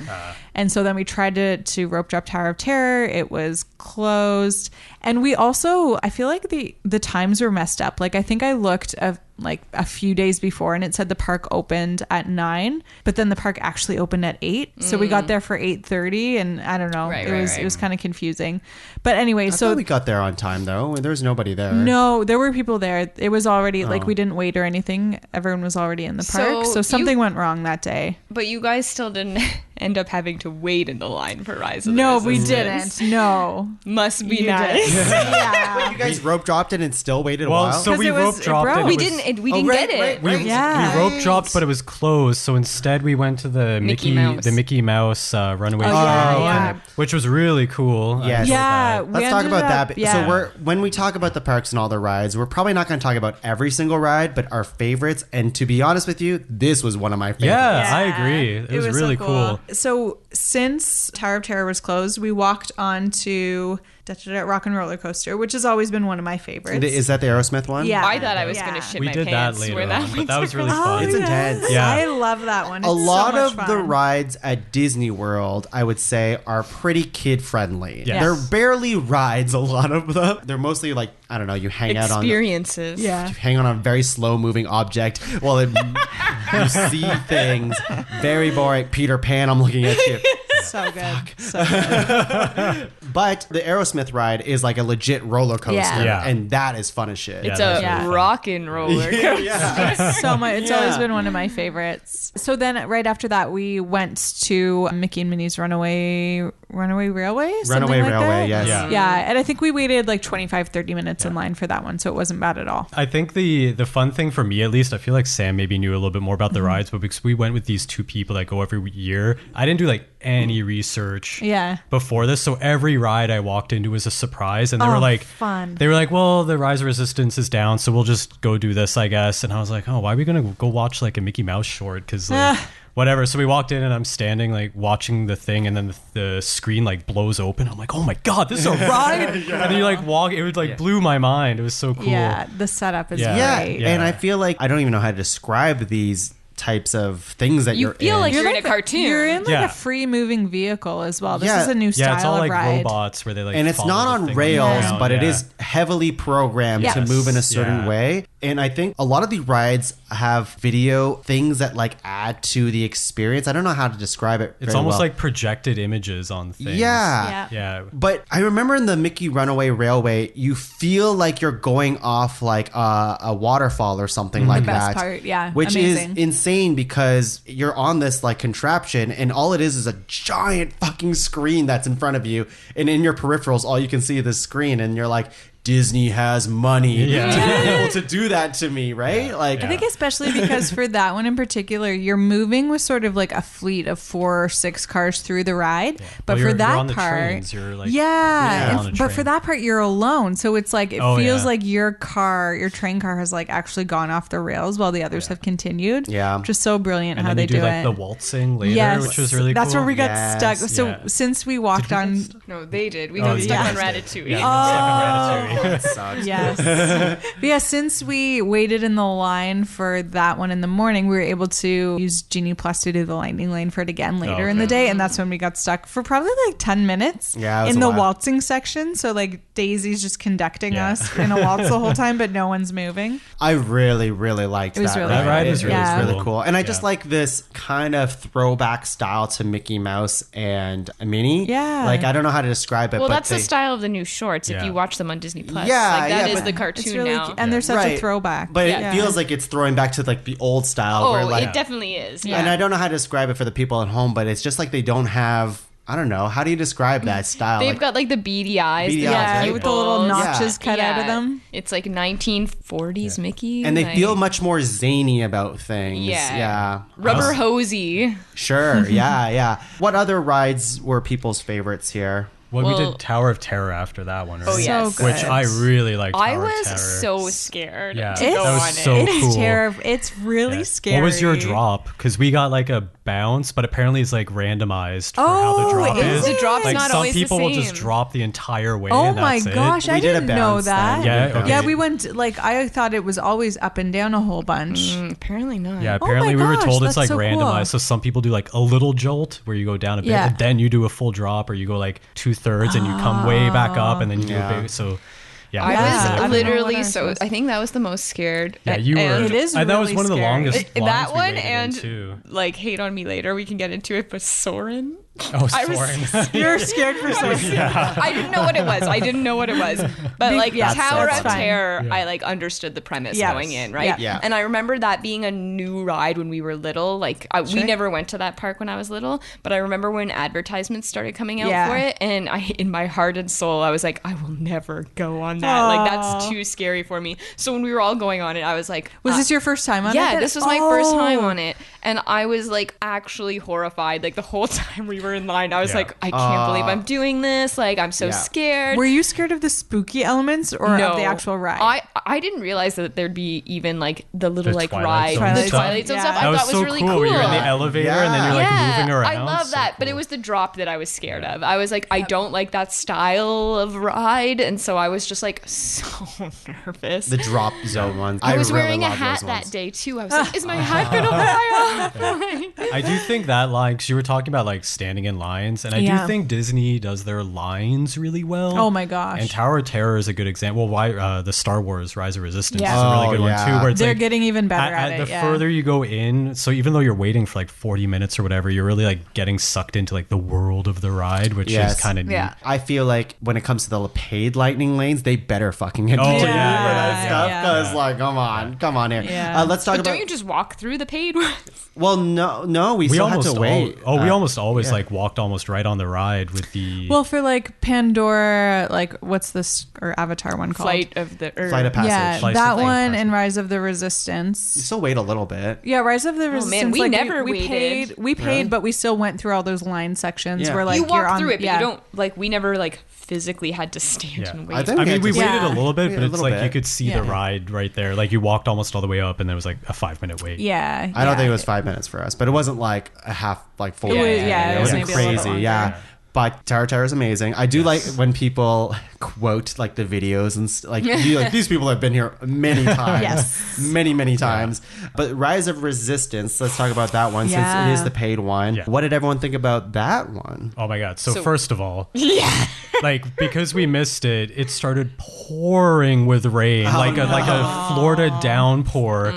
And so then we tried to rope drop Tower of Terror. It was closed. And we also, I feel like the times were messed up. Like, I think I looked like a few days before, and it said the park opened at 9, but then the park actually opened at 8. So we got there for 8:30, and I don't know. It was kind of confusing. But anyway, I thought we got there on time, though. There was nobody there. No, there were people there. It was already like, we didn't wait or anything. Everyone was already in the park. So something went wrong that day. But you guys still didn't end up having to wait in the line for Rise of the No, we Resistance. didn't. No. Must be You nice. Yeah. You guys rope dropped it and still waited a Well, while? so 'Cause we it was- rope dropped it it. broke. We It was- didn't. We didn't get it. We, Yeah. we rope dropped, but it was closed. So instead, we went to the Mickey Mouse. Mickey Mouse runaway Oh, show, yeah. which was really cool. Yes. Yeah. Let's talk ended about up- that. yeah. So when we talk about the parks and all the rides, we're probably not going to talk about every single ride, but our favorites. And to be honest with you, this was one of my favorites. Yeah, I agree. It was really so cool. So since Tower of Terror was closed, we walked on to Rock and Roller Coaster, which has always been one of my favorites. Is that the Aerosmith one? Yeah. I thought I was going to shit We my did that pants later where on, that but went that was to. really fun. It's intense. Yeah. I love that one. It's A lot so much of fun. the rides at Disney World, I would say, are pretty kid friendly. Yes. They're barely rides, a lot of them. They're mostly like, I don't know, you hang out on Experiences. Yeah. you hang on a very slow moving object while you see things. Very boring. Peter Pan, I'm looking at you. So good. So good. But the Aerosmith ride is like a legit roller coaster, Yeah. and that is fun as shit. It's Yeah, a that's really rock and roller. So much. It's always Yeah. been one of my favorites. So then right after that, we went to Mickey and Minnie's Runaway Railway? Something Runaway like Railway, that? yes. Yeah. Yeah. And I think we waited like 25-30 minutes in line for that one. So it wasn't bad at all. I think the fun thing for me, at least, I feel like Sam maybe knew a little bit more about the rides, but because we went with these two people that go every year, I didn't do like any research Yeah. before this. So every ride I walked into was a surprise, and they were like, fun. They were like, well, the Rise of Resistance is down, so we'll just go do this, I guess. And I was like, oh, why are we gonna go watch like a Mickey Mouse short? Because like. Whatever. So we walked in and I'm standing like watching the thing, and then the screen like blows open. I'm like, oh my God, this is a ride. And then you like walk, it was like blew my mind. It was so cool. Yeah. The setup is Yeah, great. and I feel like I don't even know how to describe these types of things that You you're feel in. like you're in a cartoon. You're in like Yeah. a free moving vehicle as well. This Yeah. is a new style Yeah, it's all of like ride. robots where they like, and it's follow not the on thing rails, around. but it Yeah. is heavily programmed to Yes. move in a certain Yeah. way. And I think a lot of the rides have video things that like add to the experience. I don't know how to describe it. It's very almost well. like projected images on things. Yeah. Yeah. But I remember in the Mickey Runaway Railway, you feel like you're going off like a waterfall or something like best that. part, yeah. Which Amazing. is insane because you're on this like contraption, and all it is a giant fucking screen that's in front of you, and in your peripherals, all you can see is this screen, and you're like, Disney has money Yeah. to be able to do that to me, right? Like, I think especially because for that one in particular, you're moving with sort of like a fleet of 4 or 6 cars through the ride. But Well, for you're that on the part, trains. You're like, yeah, on a but train. for that part, you're alone. So it's like it Oh, feels yeah. like your train car has like actually gone off the rails while the others have continued. Yeah. Just so brilliant and how then they you do like it. the waltzing later, Yes, which was really that's cool. where we got Yes, stuck. So yeah. since we walked on, No, they did. We Oh, got stuck yeah. on Ratatouille. Yeah, that sucks. yes, but yeah. Since we waited in the line for that one in the morning, we were able to use Genie Plus to do the Lightning Lane for it again later in the okay. day, and that's when we got stuck for probably like 10 minutes. Yeah, it was in a the while. waltzing section. So like Daisy's just conducting Yeah. us in a waltz the whole time, but no one's moving. I really, really liked It was that really ride. good. That ride was really, Yeah. It was really cool. cool. And I just Yeah. like this kind of throwback style to Mickey Mouse and Minnie. Yeah. Like, I don't know how to describe it, Well, but that's the style of the new shorts. If Yeah. you watch them on Disney Plus, Yeah, like that yeah, is but the It's cartoon really now. and they're such Right. a throwback. But Yeah. it feels like it's throwing back to like the old style where Oh, like it definitely is. Yeah. and I don't know how to describe it for the people at home, but it's just like they don't have, I don't know, how do you describe that style? They've Like, got like the beady eyes. Beady the eyes, yeah, right? with the little nipples. notches cut out of them. It's like 1940s Mickey. and they like, feel much more zany about things. Yeah. Yeah. rubber hosey. Sure. Yeah. What other rides were people's favorites here? Well, we Well- did Tower of Terror after that one, right? Oh, yes. So Which good. I really liked. I Tower of was Terror. so scared Yeah, to that go was on so it. It's cool. terrible. It's really Yeah. scary. What was your drop? Because we got like a bounce, but apparently it's like randomized for how the Oh, drop is is. it? The drop's Like not some always the people will just same. drop the entire way. Oh and my that's gosh, it. I We did a didn't know bounce that. then. Yeah, okay. Yeah, we went like I thought it was always up and down a whole bunch. Apparently not. Yeah, Oh apparently my we were gosh, told it's that's like so randomized. cool. So some people do like a little jolt where you go down a bit, Yeah. and then you do a full drop, or you go like 2/3 and you come way back up, and then you do Yeah. a big. So yeah, I Yeah, I don't know was what literally I'm so. supposed to- I think that was the most scared. yeah, you were. and It is that was really one of the scary. longest. lines that we one waited in, and too. like hate on me later. We can get into it, but Soren. Oh, I was Soarin'. You're scared for some reason. I didn't know what it was. But like Yeah, Tower that's of fine. Terror, Yeah. I like understood the premise Yes. going in, right? Yeah. And I remember that being a new ride when we were little. Like we never went to that park when I was little, but I remember when advertisements started coming out Yeah. for it, and in my heart and soul, I was like, I will never go on that. Like that's too scary for me. So when we were all going on it, I was like, Was this your first time on it? yeah, then? this was my first time on it, and I was like actually horrified. Like the whole time we were in line, I was Yeah. like, I can't believe I'm doing this. Like I'm so Yeah. scared. Were you scared of the spooky elements or of the actual ride? I didn't realize that there'd be even like the little The like Twilight ride, Zone the stuff. Twilight Zone Yeah. stuff. That I was thought so was really cool. cool. You're in the elevator and then you're like moving around. I love So that, but cool. it was the drop that I was scared of. I was like, I don't like that style of ride, and so I was just like so nervous. The drop zone ones. I was really wearing a love hat those that ones. day too. I was like, is my hat gonna fly off? I do think that line, because you were talking about like standing in lines, and I Yeah. do think Disney does their lines really well. Oh my gosh. And Tower of Terror is a good example. Why the Star Wars Rise of Resistance Yeah. is a really Oh, good one yeah. too. Where it's They're like, getting even better at it. the yeah. further you go in, so even though you're waiting for like 40 minutes or whatever, you're really like getting sucked into like the world of the ride, which Yes. is kind of neat. Yeah. I feel like when it comes to the paid lightning lanes, they better fucking get Oh, paid for yeah, that yeah, stuff. yeah. Because, like, come on here. Yeah. Let's talk But about. don't you just walk through the paid ones? Well, no, we still had to wait. we almost always yeah. like walked almost right on the ride with the. Well, for like Pandora, like what's this or Avatar one called? Flight of the Flight of Passage. Yeah, Flight that of one Passage. and Rise of the You Resistance. still wait a little bit. Yeah, Rise of the Resistance. we like, never we waited. paid. We paid, Really? but we still went through all those line sections Yeah. where like you you're walk on, through it, but yeah. you don't like. We never like physically had to stand Yeah. and wait. I think I mean, we just- waited Yeah. a little bit, Yeah, but a it's little like bit. you could see Yeah. the ride right there. Like you walked almost all the way up, and there was like a 5-minute wait. Yeah, I don't think it was 5 minutes for us, but it wasn't like a half, like full. It was- day. yeah, it it was wasn't maybe a little bit crazy. longer. Yeah. But Tower of Terror is amazing. I do like when people quote like the videos and like these people have been here many times, Yes. many times. But Rise of Resistance, let's talk about that one Yeah. since it is the paid one. Yeah. What did everyone think about that one? Oh my god! So So- first of all, like because we missed it, it started pouring with rain, like a Florida downpour,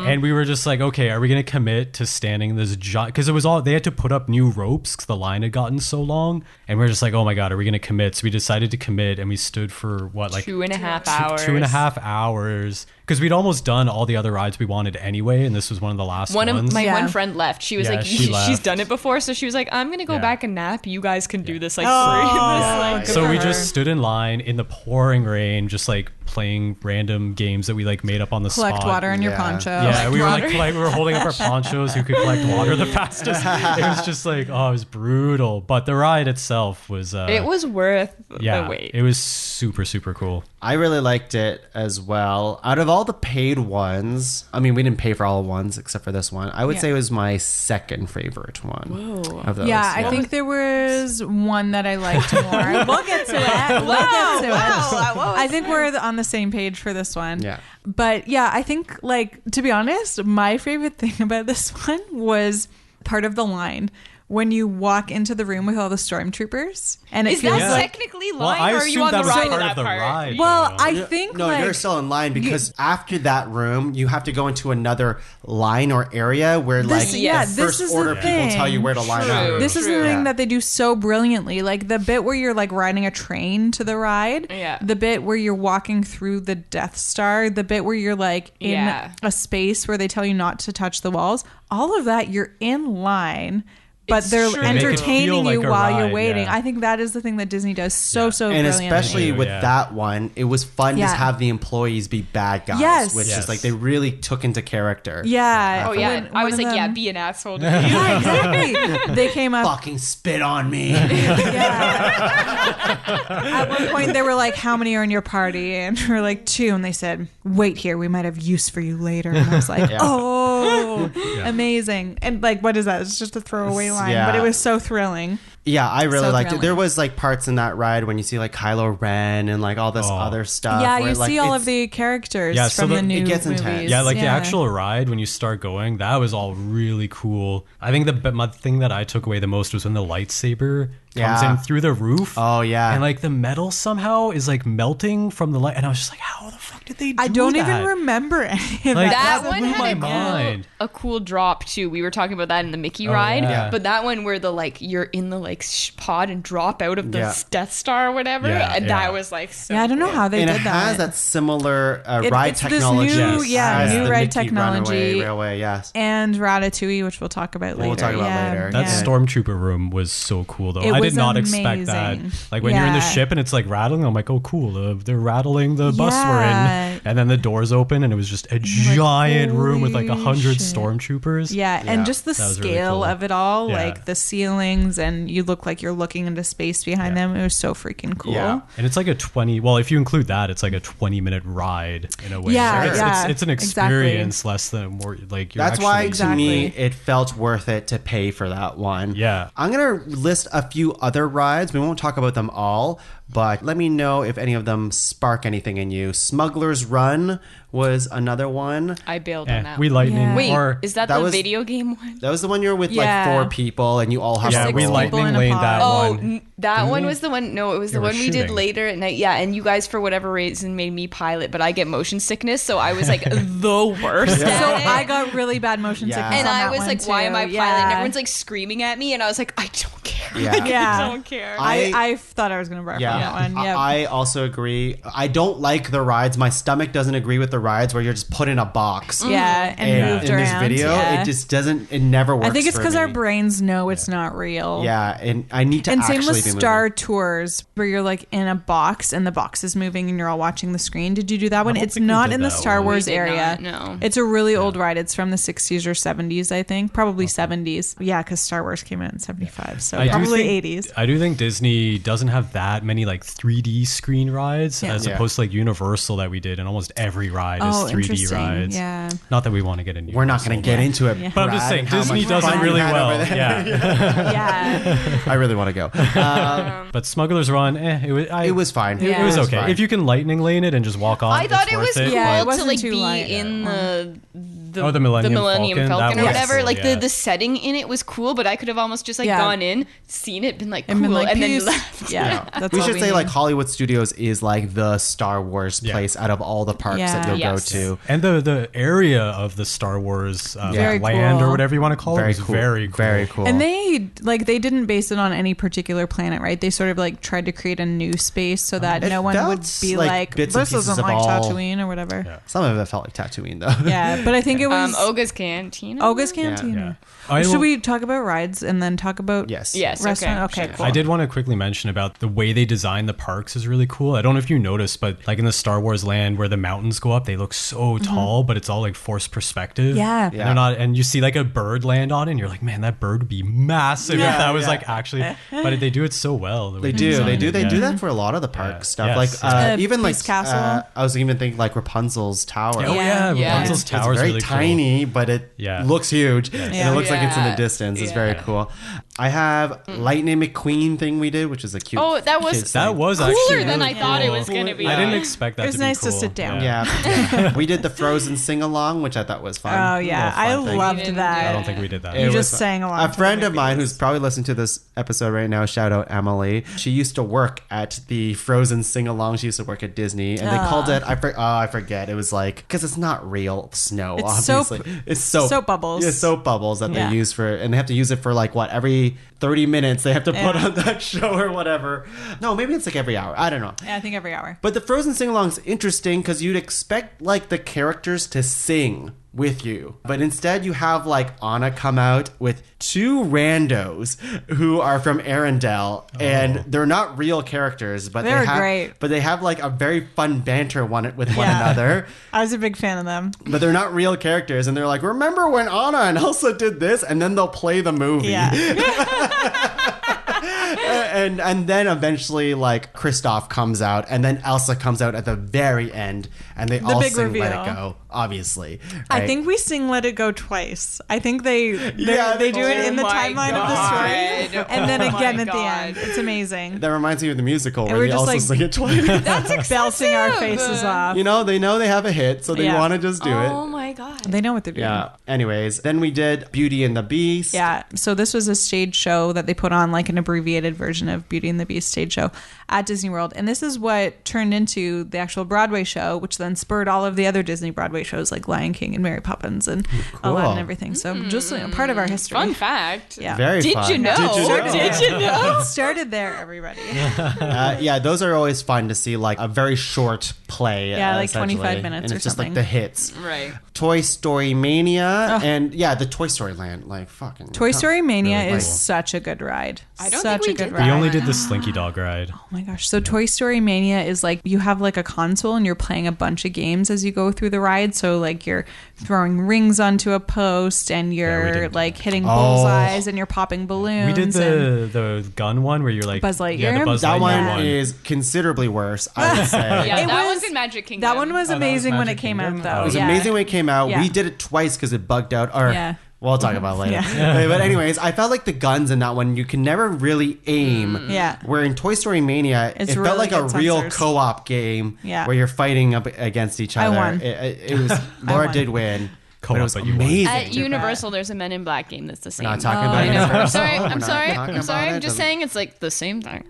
and we were just like, okay, are we gonna commit to standing this giant? Because it was all they had to put up new ropes because the line had gotten so long, and we were just like, oh my god, are we gonna commit? So we decided to commit, and we stood for what, like 2.5 hours. 2.5 hours, because we'd almost done all the other rides we wanted anyway, and this was one of the last One ones. of my Yeah. one friend left. She was Yeah, like, she she's left. done it before, so she was like, I'm gonna go Yeah. back and nap. You guys can do this like Oh, free. yeah. Like, Good So for we her. just stood in line in the pouring rain, just like playing random games that we like made up on the collect spot. water in your Yeah. poncho. Yeah, we were water. like we were holding up our ponchos. Who could collect water the fastest? It was just like, oh, it was brutal. But the ride itself was. it was worth Yeah, the wait. it was super cool. I really liked it as well. Out of all the paid ones, I mean, we didn't pay for all ones except for this one. I would Yeah. say it was my second favorite one. Whoa. Of those. Yeah, I think there was one that I liked more. We'll get to it. I think we're on the same page for this one. Yeah. But yeah, I think, like, to be honest, my favorite thing about this one was part of the line. When you walk into the room with all the stormtroopers, and it Is feels that like technically Well, line, I or are you assumed on the that was ride part of of the that part? ride. well, though. I think No, like you're still in line because after that room, you have to go into another line or area where This- like yeah, the this first is the order people tell you thing. where to line True. up. this is the True. thing Yeah. that they do so brilliantly. Like the bit where you're like riding a train to the ride, Yeah. the bit where you're walking through the Death Star, the bit where you're like in Yeah. a space where they tell you not to touch the walls. All of that, you're in line. But It's they're true. Make it entertaining feel like you a while you're ride, waiting. yeah. I think that is the thing that Disney does so Yeah. so And brilliantly. especially with Yeah. that one, it was fun Yeah. to have the employees be bad guys, Yes. which Yes. is like they really took into character. Yeah. Oh yeah, When- I one was of like, yeah, them- be an asshole. To me. Yeah, exactly. They came up. Fucking spit on me. Yeah. At one point, they were like, "How many are in your party?" And we're like, 2. And they said, "Wait here. We might have use for you later." And I was like, Yeah. "Oh, amazing!" And like, what is that? It's just a throwaway line, Yeah. but it was so thrilling. Yeah, I really So liked it. thrilling. There was like parts in that ride when you see like Kylo Ren and like all this Oh. other stuff. Yeah, where, you like, see all it's- of the characters Yeah, so from the the- new it gets movies. intense. Yeah, like the actual ride when you start going, that was all really cool. I think the thing that I took away the most was when the lightsaber comes Yeah. in through the roof. Oh, yeah. And like the metal somehow is like melting from the light. And I was just like, how the fuck did they do I don't that? even remember any of Like, that. That one blew my had mind. a cool drop too. We were talking about that in the Mickey Oh, ride, yeah. but that one where the like you're in the like pod and drop out of the Yeah. Death Star or whatever, Yeah, and yeah. that was like so Yeah, I don't know cool. how they and did it has that similar ride it's this technology. new- yeah, as new the ride Mickey technology. Runaway Railway, yes. And Ratatouille, which we'll talk about later. We'll talk about yeah, later. That yeah. stormtrooper room was so cool, though. It I was did not expect that. amazing. Like when you're in the Yeah. ship and it's like rattling, I'm like, oh, cool. They're rattling the bus we're Yeah. in, and then the doors open, and it was just a giant room with like holy 100 shit. stormtroopers. Yeah, Yeah, and just the that was really scale cool. of it all, Yeah. like the ceilings, and you look like you're looking into space behind Yeah. them. It was so freaking cool. Yeah. And it's like a 20. Well, if you include that, it's like a 20-minute ride in a way. Yeah, Like, yeah, it's an exactly. experience less than more like. You're That's why, actually- to me, Exactly. it felt worth it to pay for that one. Yeah. I'm going to list a few other rides. We won't talk about them all, but let me know if any of them spark anything in you. Smuggler's Run was another one. I bailed on Eh, that. we lightning Yeah. Wait, or is that That the was- video game one? That was the one you're with Yeah. like 4 people and you all have yeah, six we people lightning in a lane pod. that Oh, one. that Didn't one we? was the one. No, it was the They were one we did shooting. later at night. Yeah, and you guys for whatever reason made me pilot, but I get motion sickness, so I was like the worst. So at it. I got really bad motion Yeah. sickness and on I that was one like, why am I too. piloting? And Yeah. everyone's like screaming at me, and I was like, I don't care. Yeah. Like, Yeah. I don't care. I thought I was gonna barf on that one. Yeah. I also agree. I don't like the rides. My stomach doesn't agree with the rides where you're just put in a box. yeah, and moved in this around. video, yeah. it just doesn't. It never works. I think it's for because me. our brains know it's not real. Yeah, and I need to And actually same with be Star moving. Tours, where you're like in a box and the box is moving and you're all watching the screen. Did you do that one? don't It's think we not did in the that Star one. Wars We did area. not, no. It's a really old ride. It's from the 60s or 70s, I think. Probably 70s. Yeah, because Star Wars came out in 75. So I do probably think- 80s. I do think Disney doesn't have that many like 3D screen rides Yeah. as Yeah. opposed to like Universal that we did, and almost every ride Oh, is 3D interesting. rides. Yeah. Not that we want to get into. We're not going to get into it. Yeah. But I'm just Brad, saying and how Disney much does it fun really you had well. over there. Yeah. Yeah. I really want to go. But Smuggler's Run, It was fine. Yeah. It was It okay. fine. If you can lightning lane it and just walk on, I thought it's it was worth cool Yeah, it to wasn't like too be light. in the Oh, the Millennium Falcon? Falcon That or was whatever. cool, Like yeah. the setting in it was cool, but I could have almost just like Yeah. gone in, seen it, been like cool, And been like, and then "Peace." left. Yeah. That's We all should say need. like Hollywood Studios is like the Star Wars Yeah. place out of all the parks Yeah. that you'll Yes. go to. And the area of the Star Wars Very land cool. or whatever you want to call it Very was cool. very cool. Very cool. And they didn't base it on any particular planet, right? They sort of like tried to create a new space so that It no one would felt be like like, bits and this pieces isn't of like all- Tatooine or whatever. Yeah. Some of it felt like Tatooine though. Yeah, but I think it was Oga's Cantina. Oga's Cantina. I Should will- we talk about rides and then talk about Yes. Yes. restaurant? Okay. Okay, Sure. cool. I did want to quickly mention about the way they design the parks is really cool. I don't know if you noticed, but like in the Star Wars land where the mountains go up, they look so tall, but it's all like forced perspective. Yeah. And they're not, and you see like a bird land on it, and you're like, man, that bird would be massive Yeah. if that was Yeah. like actually. But they do it so well. They do. They do. They Yeah. do that for a lot of the park Yeah. stuff. Yes. Like even like Peace Castle. I was even thinking like Rapunzel's tower. Oh yeah, Yeah. Rapunzel's It's Tower is very really tiny, but it Yeah. looks huge, and Yeah. it looks like it's in the Yeah. distance. It's Yeah. very cool. I have Lightning McQueen thing we did, which is a cute. Oh, that was- kids That thing. was Cooler actually than really I thought it cool. was gonna be. I didn't expect that. It was to be nice to cool. sit down. Yeah, we did the Frozen sing along, which I thought was fun. Oh yeah, A I little fun thing. loved didn't that. do I don't think we did that. You It just was- sang along. A to friend the of mine movies. who's probably listening to this episode right now, shout out Emily. She used to work at the Frozen sing along. She used to work at Disney, and they called it. I forget. It was like because it's not real snow. It's soap- obviously, it's soap. soap bubbles. Yeah, soap bubbles that Yeah. they use for, and they have to use it for like what every 30 minutes. They have to put Yeah. on that show or whatever. No, maybe it's like every hour. I don't know. Yeah, I think every hour. But the Frozen sing along is interesting because you'd expect like the characters to sing with you, but instead you have like Anna come out with 2 randos who are from Arendelle, and they're not real characters, but They're they have great. But they have like a very fun banter with one Yeah. another. I was a big fan of them. But they're not real characters, and they're like, remember when Anna and Elsa did this? And then they'll play the movie. Yeah. and then eventually like Kristoff comes out, and then Elsa comes out at the very end, and they all big sing Let reveal. It Go, obviously. I right? think we sing "Let It Go" twice. I think they Yeah, they do it oh in the my timeline of the story, God. and then Oh my again at the God. end. It's amazing. that reminds me of the musical And where we're they just also like- sing it twice. That's Belting our excessive. faces off. You know, they know they have a hit, so they Yeah. want to just do Oh it. my god. They know what they're doing. Yeah. Anyways, then we did Beauty and the Beast. Yeah. So this was a stage show that they put on, like an abbreviated version of Beauty and the Beast stage show at Disney World. And this is what turned into the actual Broadway show, which then spurred all of the other Disney Broadway shows like Lion King and Mary Poppins and Aladdin and everything. So just a part of our history. Fun fact. Yeah. Very Did fun. you know? Did you know? It started there, everybody. Yeah, those are always fun to see, like a very short play. Yeah, like 25 essentially. minutes and or it's just something. like the hits. Right. Toy Story Mania and the Toy Story Land, like fucking Toy Story Mania really is cool. such a good ride. I don't such think we a good did ride. We only did the Slinky Dog ride. Oh my gosh. So Toy Story Mania is like you have like a console and you're playing a bunch of games as you go through the ride. So like you're throwing rings onto a post and you're like hitting bullseyes and you're popping balloons. We did the gun one where you're like Buzz Lightyear? Yeah, the Buzz That Lightyear one is considerably worse, I would say. Yeah, It that was- was in Magic Kingdom. That one was that was amazing when it Magic came Kingdom? out though. It was Yeah. amazing when it came out. Yeah. We did it twice because it bugged out. Or Yeah. we'll talk about it later. But anyways, I felt like the guns in that one, you can never really aim. Yeah. Where in Toy Story Mania, It's it really felt like a good real sensors. co-op game Yeah. where you're fighting up against each I other. won. It was Laura won. did win. Co-op, but it was but you won. amazing. At Universal, there's a Men in Black game that's the same. We're not talking about I it. know. I'm Universal. sorry. We're I'm not sorry. talking I'm about sorry. it. I'm just saying it's like the same thing.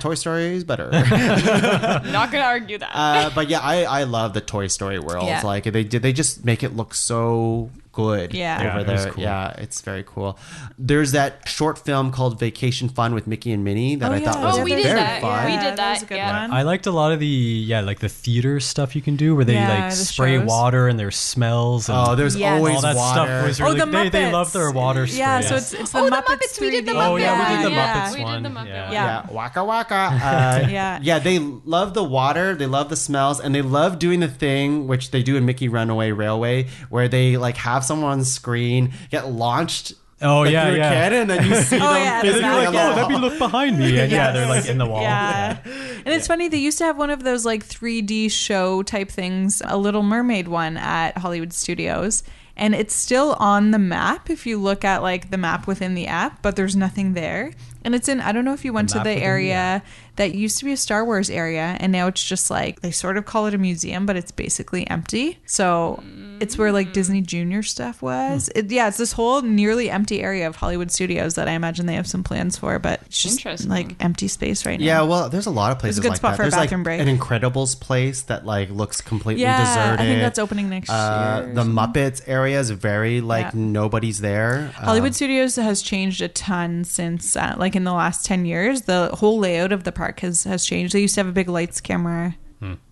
Toy Story is better. Not gonna argue that. But yeah, I love the Toy Story world. Yeah. Like they just make it look so good Yeah. over Yeah, it was there. cool. Yeah, it's very cool. There's that short film called Vacation Fun with Mickey and Minnie that I thought was Oh, we did very that. fun. We did that that. was a good Yeah. one. I liked a lot of the like the theater stuff you can do where they Yeah, like the spray shows. water and there's smells and Oh, there's Yes. always all that water. stuff was Oh, really the they Muppets. love their water spray. Yeah, so it's the Oh, the Muppets Muppets. We did the 3D. Oh yeah, we did the Yeah. Muppets We did one. the Muppet yeah. one. Yeah. Waka waka. Yeah. Yeah, they love the water, they love the smells, and they love doing the thing which they do in Mickey Runaway Railway, where they like have someone on screen get launched. Oh like, yeah, through a yeah. cannon, and then you see them yeah, physically that's on right. the Oh, wall. let me look behind me. And yeah, they're like in the wall. Yeah. And it's funny, they used to have one of those like 3D show type things, a Little Mermaid one at Hollywood Studios. And it's still on the map if you look at like the map within the app, but there's nothing there. And it's in, I don't know if you went to map the within the area that used to be a Star Wars area, and now it's just like, they sort of call it a museum, but it's basically empty. So it's where like Disney Junior stuff was. It's this whole nearly empty area of Hollywood Studios that I imagine they have some plans for, but it's just Interesting. like empty space right now. Yeah, well, there's a lot of places It's a good like spot that. for a There's like bathroom break. an Incredibles place that like looks completely Yeah, deserted. I think that's opening next year. The Muppets area is very like Yeah. nobody's there. Hollywood Studios has changed a ton since, like in the last 10 years. The whole layout of the park has changed. They used to have a big lights, camera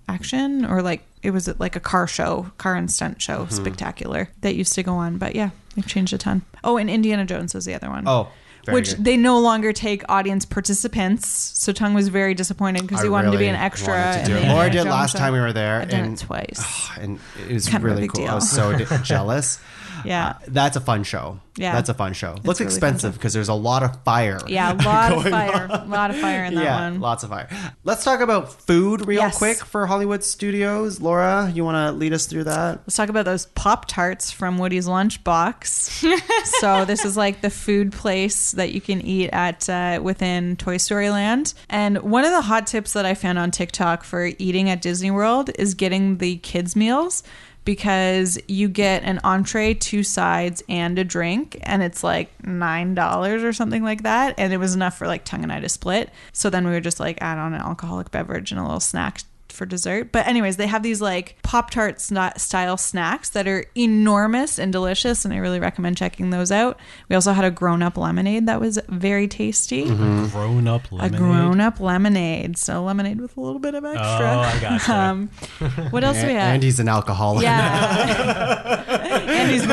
action, or like it was like a car and stunt show, spectacular that used to go on. But yeah, they've changed a ton. Oh, and Indiana Jones was the other one. Oh, very which good. they no longer take audience participants. So Tung was very disappointed because I he wanted to be really an extra. wanted to in do the it. Laura Indiana did Jones last show. time we were there, I've done and it twice. and it was Kind of a really big cool. deal. I was so jealous. Yeah. That's a fun show. Yeah. That's a fun show. Looks really fun expensive show. because there's a lot of fire. Yeah, a lot of going fire. on. A lot of fire in that Yeah, one. lots of fire. Let's talk about food real Yes. quick for Hollywood Studios. Laura, you want to lead us through that? Let's talk about those Pop-Tarts from Woody's Lunchbox. So this is like the food place that you can eat at within Toy Story Land. And one of the hot tips that I found on TikTok for eating at Disney World is getting the kids' meals, because you get an entree, 2 sides, and a drink, and it's like $9 or something like that. And it was enough for like Tung and I to split. So then we would just like add on an alcoholic beverage and a little snack for dessert. But anyways, they have these like Pop-Tart style snacks that are enormous and delicious, and I really recommend checking those out. We also had a grown-up lemonade that was very tasty. Grown up A lemonade. grown-up lemonade. So lemonade with a little bit of extra. Oh, I gotcha. What else do we have? And he's an alcoholic. Yeah. Andy's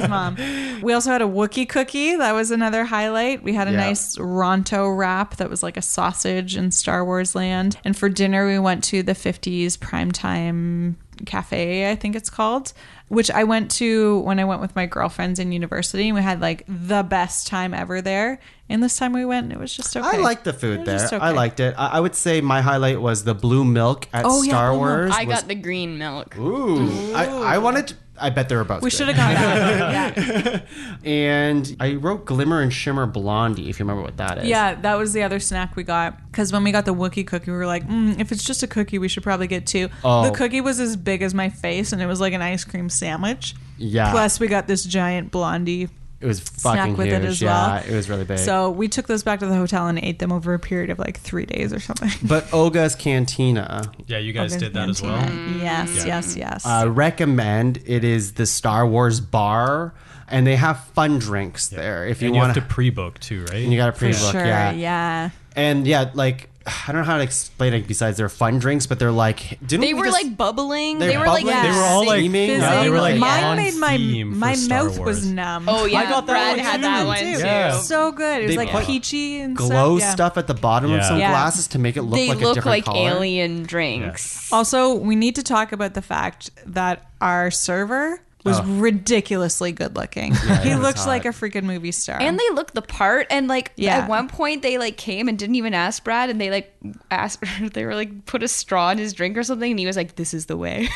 mom. We also had a Wookiee cookie. That was another highlight. We had a Yeah. nice Ronto wrap that was like a sausage in Star Wars land. And for dinner, we went to the 50s Primetime Cafe, I think it's called, which I went to when I went with my girlfriends in university, and we had like the best time ever there. And this time we went, and it was just okay. I liked the food It was there. just okay. I liked it. I would say my highlight was the blue milk at Oh, yeah, Star blue milk. Wars. I got the green milk. Ooh. I wanted I bet they were both We good. should have gone back. Yeah. And I wrote Glimmer and Shimmer Blondie, if you remember what that is. Yeah, that was the other snack we got. Because when we got the Wookiee cookie, we were like, if it's just a cookie, we should probably get 2. Oh. The cookie was as big as my face, and it was like an ice cream sandwich. Yeah. Plus, we got this giant Blondie. It was fucking with huge. it as yeah, well. it was really big. So we took those back to the hotel and ate them over a period of like 3 days or something. But Oga's Cantina, Yeah, you guys did that as well. Yes, Yeah. yes. recommend. It is the Star Wars bar, and they have fun drinks there. If you And you want have to pre-book too, right? and you got to For pre-book, sure, yeah. And yeah, like I don't know how to explain it besides they're fun drinks, but they're like They were like bubbling. They're They were like bubbling. They were all like, Steaming. yeah, they were like Mine on made theme for my Star mouth was Wars. – numb. Oh, yeah. I got that Brad one had too. that one too. too. Yeah. So good. It was They like put peachy and glow stuff. Yeah. stuff at the bottom of some Yeah. glasses to make it look They like a look different like color. alien drinks. Also, we need to talk about the fact that our server was ridiculously good looking. He was looked hot. like a freaking movie star. And they look the part, and like Yeah. at one point they like came and didn't even ask Brad, and they like asked, they were like put a straw in his drink or something, and he was like, "This is the way."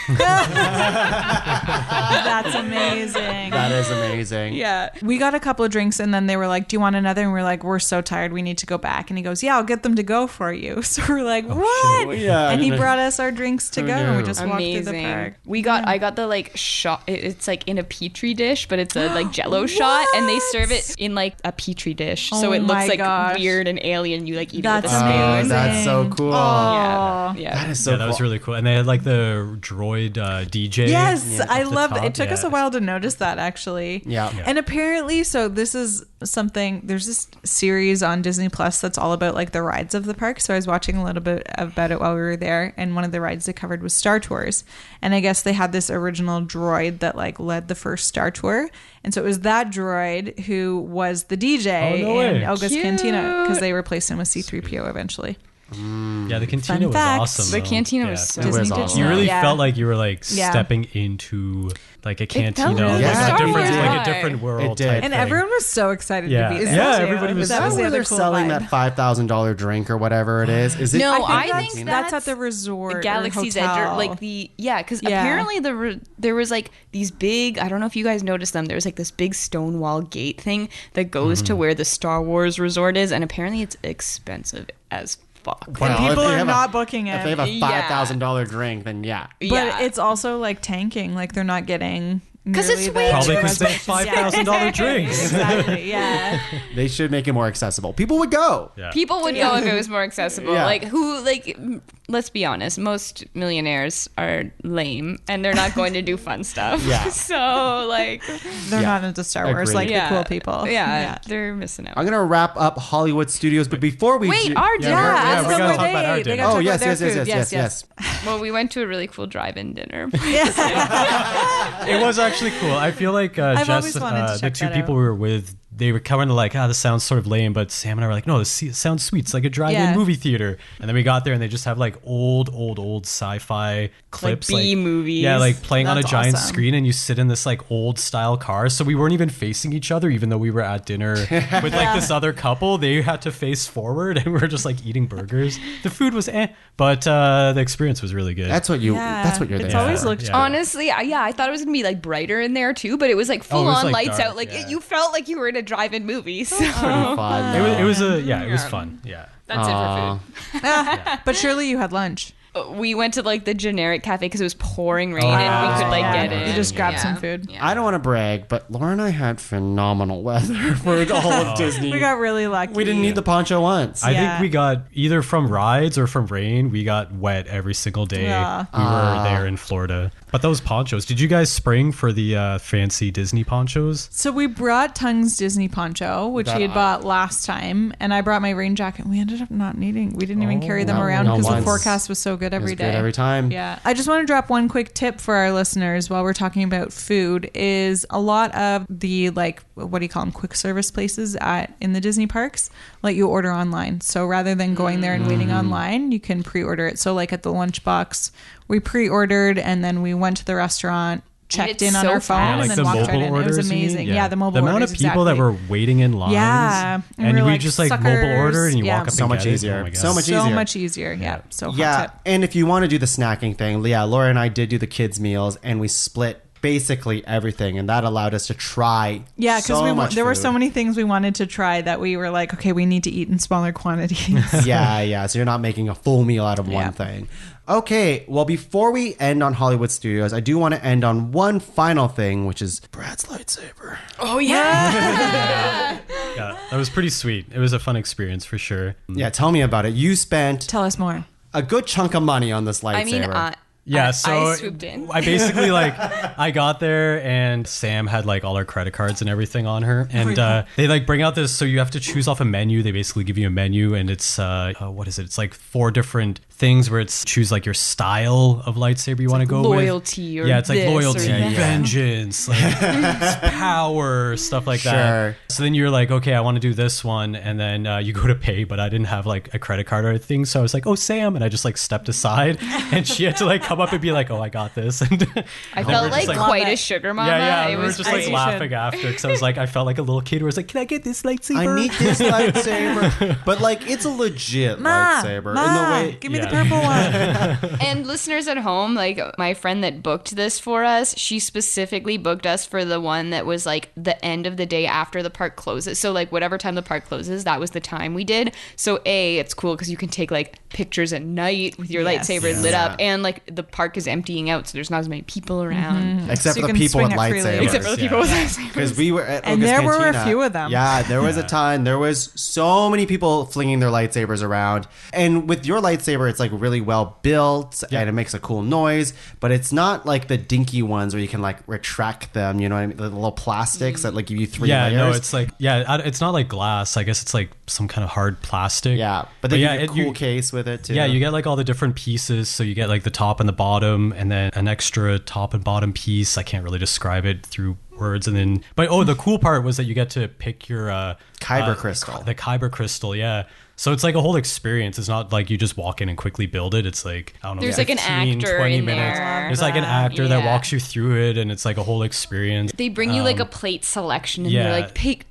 That's amazing. That is amazing. Yeah. We got a couple of drinks and then they were like, do you want another? And we're like, we're so tired. We need to go back. And he goes, yeah, I'll get them to go for you. So we're like, what? shit. Yeah, and he I didn't- brought us our drinks to Who go. And we knew? just walked through the Amazing. park. I got the like shot. It's like in a petri dish, but it's a like Jello shot, and they serve it in like a petri dish, so Oh it looks my like gosh. weird and alien. You like eat it with That's a spoon. amazing. That's so cool. Yeah, Oh. yeah. That is so Yeah, cool. that was really cool. And they had like the droid DJ. Yes, I at the loved it. top. It took us a while to notice that, actually. Yeah. And apparently, so this is something, there's this series on Disney Plus that's all about like the rides of the park. So I was watching a little bit about it while we were there. And one of the rides they covered was Star Tours. And I guess they had this original droid that like led the first Star Tour. And so it was that droid who was the DJ Oh, no in way. Oga's Cute. Cantina because they replaced him with C-3PO eventually. Yeah, the cantina was fact. awesome. The though. cantina Yeah. was so It was Disney did awesome. You that. really Yeah. felt like you were like Yeah. stepping into like a felt cantina, really like, Star a different, Wars like a vibe. different world. It did. type And thing. everyone was so excited Yeah. to be Is there. that- too. everybody was- Is That that was the where other they're cool selling vibe. that $5,000 drink or whatever it is? Is it? No, I I think think that's at the resort. Galaxy's or Edge, hotel. or like because Yeah. apparently there was like these big. I don't know if you guys noticed them. There was like this big stone wall gate thing that goes to where the Star Wars resort is, and apparently it's expensive as fuck. Well, if people they are have not booking it. If they have a Yeah. $5,000 drink, then yeah. But Yeah. it's also like tanking. Like they're not getting 'Cause it's nearly way the Probably too because they have reservations. $5,000 drinks. Exactly. Yeah. They should make it more accessible. People would go. Yeah. People would go if it was more accessible. Yeah. Like who? Like let's be honest. Most millionaires are lame, and they're not going to do fun stuff. Yeah. So like, They're Yeah. not into Star Wars Agreed. like yeah, the cool people. Yeah, they're missing out. I'm gonna wrap up Hollywood Studios, but before we Wait, do, our Yeah, dinner. we're- ask we them gotta where talk about our they dinner. gotta Oh talk yes, about yes, their yes, food. yes, yes, yes. Well, we went to a really cool drive-in dinner. It was actually cool. I feel like I've Jess, always wanted to the check two that people out. we were with, they were kind of like, this sounds sort of lame, but Sam and I were like, no, this sounds sweet. It's like a drive-in Yeah. movie theater. And then we got there and they just have like old sci-fi clips. B movies. Yeah, like playing on a That's giant awesome. screen, and you sit in this like old style car. So we weren't even facing each other, even though we were at dinner with like this other couple. They had to face forward and we were just like eating burgers. The food was but the experience was really good. That's what you. Yeah. That's what you're It's there always for. looked Yeah. Honestly, I thought it was gonna be like brighter in there too, but it was like full was, on like, lights dark, out. Like yeah. you felt like you were in a drive-in movie. So Pretty fun. it was it was fun. Yeah. that's it for food. But surely you had lunch. We went to like the generic cafe because it was pouring rain and we could like Yeah. get in. You just grabbed Yeah. some food. Yeah. I don't want to brag, but Laura and I had phenomenal weather for the whole of Disney. We got really lucky. We didn't need the poncho once. I Yeah. think we got either from rides or from rain. We got wet every single day Yeah. we were there in Florida. But those ponchos, did you guys spring for the fancy Disney ponchos? So we brought Tung's Disney poncho, which he had bought last time, and I brought my rain jacket. We ended up not needing. We didn't even carry them no, around no because the once. forecast was so good every It was day. good every time. Yeah. I just want to drop one quick tip for our listeners while we're talking about food is a lot of the like what do you call them, quick service places in the Disney parks let you order online. So rather than going there and waiting online, you can pre-order it. So like at the Lunchbox, we pre-ordered and then we went to the restaurant, checked in on so our phone, fast. and Like then the walked mobile right in. It orders. was you mean? amazing. Yeah, the mobile The amount of orders, people that exactly. were waiting in lines. Yeah. And And we were we like, just like suckers. mobile order and you Yeah. walk up So and much get it. easier. Oh my God. So much so easier. much easier. Yeah. So hot Yeah, tip. and if you want to do the snacking thing, yeah, Laura and I did do the kids' meals, and we split basically everything, and that allowed us to try Yeah, because there were so food. many things we wanted to try that we were like, okay, we need to eat in smaller quantities. Yeah. So you're not making a full meal out of Yeah. one thing. Okay, well, before we end on Hollywood Studios, I do want to end on one final thing, which is Brad's lightsaber. Oh yeah. Yeah, that was pretty sweet. It was a fun experience for sure. Yeah, tell me about it. You spent Tell us more. a good chunk of money on this lightsaber. I mean, Yeah, I so swooped in. I basically I got there and Sam had like all her credit cards and everything on her, and they like bring out this. So you have to choose off a menu. They basically give you a menu, and it's what is it? It's like 4 different things where it's choose like your style of lightsaber you want to go loyalty with. or Yeah, it's like this or loyalty, that. vengeance, like power, stuff like Sure. that. So then you're like, okay, I want to do this one, and then you go to pay, but I didn't have like a credit card or anything, so I was like, oh Sam, and I just like stepped aside, and she had to like come up and be like, oh, I got this. And I we're felt just like Love quite it. a sugar mama. yeah, It we were was just as like you laughing should. after because I was like, I felt like a little kid who was like, can I get this lightsaber? I need this lightsaber. But like, it's a legit lightsaber. Ma, in the way, give me the Yeah. purple one. And listeners at home, like my friend that booked this for us, she specifically booked us for the one that was like the end of the day after the park closes. So like whatever time the park closes, that was the time we did. So it's cool because you can take like pictures at night with your Yes. lightsaber lit up, and like the park is emptying out, so there's not as many people around. except So for you the can people with swing it freely. lightsabers. Except for the people with lightsabers. Because we were at And Oga's there were a Cantina. few of them. Yeah, there was a ton. There was so many people flinging their lightsabers around. And with your lightsaber, it's like really well built and it makes a cool noise. But it's not like the dinky ones where you can like retract them. You know what I mean? The little plastics that like give you 3 layers. No, it's like it's not like glass. I guess it's like some kind of hard plastic. Yeah, but they give you a you- cool case with it too. Yeah, you get like all the different pieces. So you get like the top and the bottom, and then an extra top and bottom piece. I can't really describe it through words. And then, but the cool part was that you get to pick your Kyber crystal. The Kyber crystal, yeah. So it's like a whole experience. It's not like you just walk in and quickly build it. It's like, I don't know, There's like an 15, actor 20 in minutes. there. There's like an actor that Yeah. walks you through it, and it's like a whole experience. They bring you like a plate selection, and yeah. they're like, take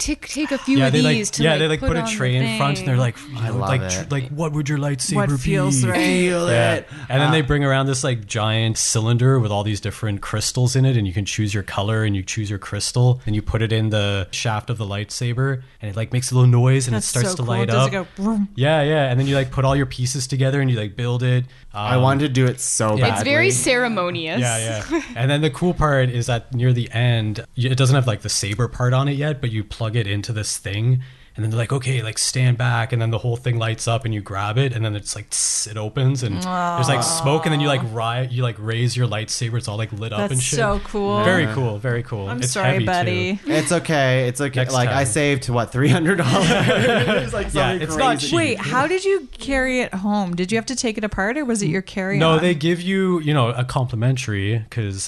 a few of they these. they put a on tray the in front, and they're thing. like, I love it. like what would your lightsaber What be? feels right. Feel Yeah. it. And then they bring around this like giant cylinder with all these different crystals in it, and you can choose your color and you choose your crystal, and you put it in the shaft of the lightsaber, and it like makes a little noise and That's it starts so to cool. light Does up. it go vroom? Yeah. And then you like put all your pieces together and you like build it. I wanted to do it so badly. It's very ceremonious. Yeah. And then the cool part is that near the end, it doesn't have like the saber part on it yet, but you plug it into this thing. And then they're like, okay, like stand back, and then the whole thing lights up, and you grab it, and then it's like tss, it opens, and there's like smoke, and then you like raise your lightsaber, it's all like lit up That's and shit. so cool. Very cool, very cool. I'm It's sorry, heavy, buddy. too. It's okay. It's okay. Next Like I time. saved what $300. Like Yeah, something it's not crazy. cheap. Wait, how did you carry it home? Did you have to take it apart, or was it your carry-on? No, they give you, a complimentary because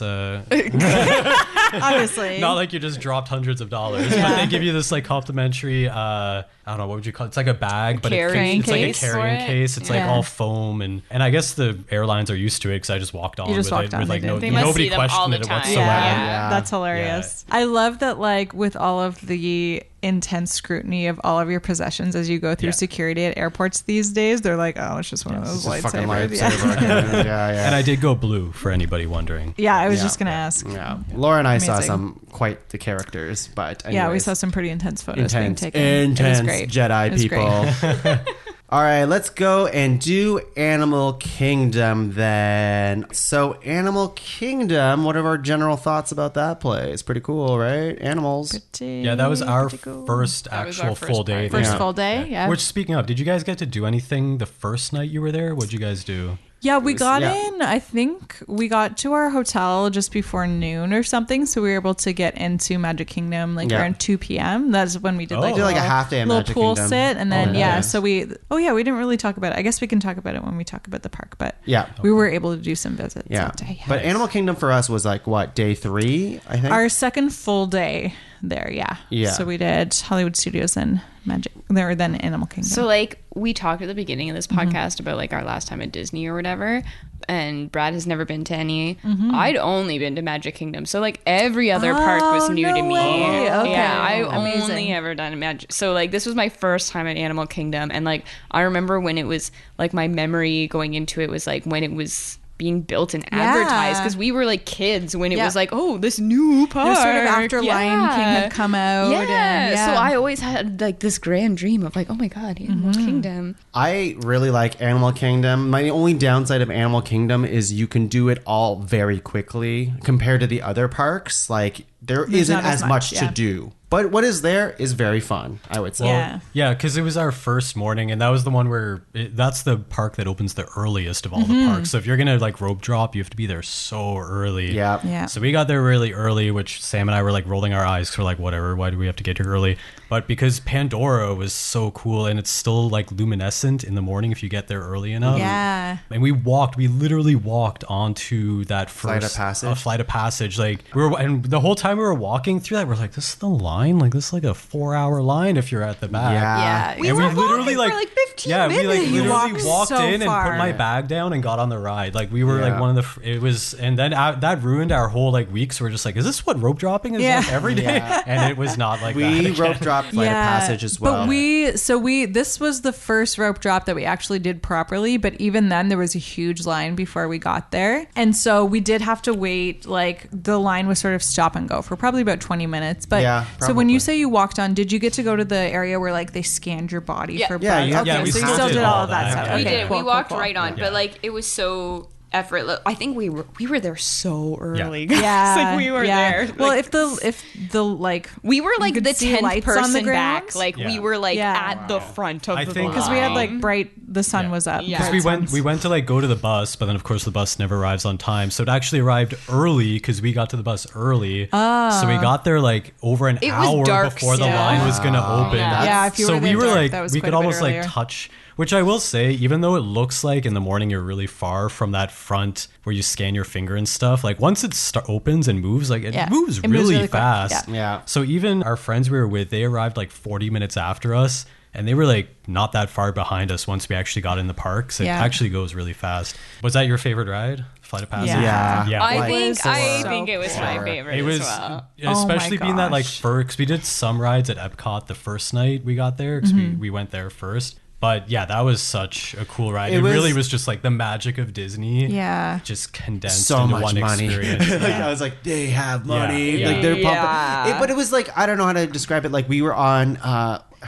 obviously. not like you just dropped hundreds of dollars, but they give you this like complimentary. I don't know, what would you call it? It's like a bag, but Carrying it's like a case carrying for it? case. It's like Yeah. all foam, and I guess the airlines are used to it because I just walked on You just with walked it on, with like they no did. They must nobody see them all questioned the it time. whatsoever. Yeah, Yeah. that's hilarious. I love that, like, with all of the intense scrutiny of all of your possessions as you go through Yeah. security at airports these days, they're like, oh, it's just one of those It's a fucking lightsabers. lightsaber. Yeah. yeah. And I did go blue for anybody wondering. Yeah, I was Yeah. just gonna ask. Yeah. Laura and I saw Amazing. some quite the characters, but Yeah, we anyways. saw some pretty intense photos being intense, taken. It was intense great. Jedi It was people. great. All right, let's go and do Animal Kingdom then. So, Animal Kingdom, what are our general thoughts about that place? Pretty cool, right? Animals. Pretty- Yeah, that was our pretty cool. first That was actual our first full day. part. First Yeah. full day, yeah. Which, speaking of, did you guys get to do anything the first night you were there? What'd you guys do? Yeah, we got yeah. in, I think we got to our hotel just before noon or something, so we were able to get into Magic Kingdom like Yeah. around 2 p.m. That's when we did like, Oh. Did like a little- half day at little Magic pool Kingdom. sit, and then Oh, yeah, nice. so we we didn't really talk about it. I guess we can talk about it when we talk about the park, but Yeah. we were able to do some visits Yeah. that day. But Animal Kingdom for us was like, what, day 3, I think? Our second full day there, yeah. Yeah. So we did Hollywood Studios and Magic, there, then Animal Kingdom. So like we talked at the beginning of this Mm-hmm. podcast about like our last time at Disney or whatever, and Brad has never been to any. Mm-hmm. I'd only been to Magic Kingdom, so like every other park was Oh, new no to me. way. Okay. Yeah, I Amazing. only ever done Magic. So like this was my first time at Animal Kingdom, and like I remember when it was like my memory going into it was like when it was being built and advertised, because we were like kids when it was like, oh, this new park. It was sort of after Lion King had come out. Yeah. So I always had like this grand dream of like, oh my God, Animal Kingdom. I really like Animal Kingdom. My only downside of Animal Kingdom is you can do it all very quickly compared to the other parks. Like there's isn't not as as much much, to do. But what is there is very fun, I would say. Yeah, because it was our first morning, and that was the one where that's the park that opens the earliest of all the parks. So if you're gonna like rope drop, you have to be there so early. Yeah. So we got there really early, which Sam and I were like rolling our eyes because we're like, whatever, why do we have to get here early? But because Pandora was so cool, and it's still like luminescent in the morning if you get there early enough. Yeah. And we literally walked onto that first flight of passage. Like and the whole time we were walking through that, we're like, this is the line. Like this is like a 4-hour line if you're at the back. Yeah. We were literally for like 15 minutes. We like literally walked walked so in far. and put my bag down and got on the ride. Like we were like one of the it was, and then that ruined our whole like week. So we're just like, is this what rope dropping is like every day? And it was not like that. We rope dropped Flight of Passage as well. But this was the first rope drop that we actually did properly, but even then there was a huge line before we got there. And so we did have to wait, like the line was sort of stop and go for probably about 20 minutes. But so when you say you walked on, did you get to go to the area where like they scanned your body for blood? We so you still did all of that stuff. We Okay, did. We walked right on, but like it was so effortless. I think we were there so early. Yeah, like we were there. Well, like, if the like we were like the 10th person ground? back. Like we were like at the front of the line. Because we had like the sun was up. Yeah. Because we went to like go to the bus, but then of course the bus never arrives on time. So it actually arrived early because we got to the bus early. So we got there like over an hour before the line was going to open. Yeah, if you were there dark, that was we quite could a bit almost like earlier. touch. Which I will say, even though it looks like in the morning you're really far from that front where you scan your finger and stuff, like once it opens and moves, like it moves really fast. Yeah. So even our friends we were with, they arrived like 40 minutes after us, and they were like not that far behind us once we actually got in the park. So it actually goes really fast. Was that your favorite ride? Flight of Passage? Yeah. I so think it was my favorite It was, as well. especially being that like gosh. first, we did some rides at Epcot the first night we got there because we went there first. But yeah, that was such a cool ride. It really was just like the magic of Disney. Yeah. Just condensed So into much one money. experience. Like, I was like, they have money. Yeah. Like they're pumping. But it was like, I don't know how to describe it. Like we were on.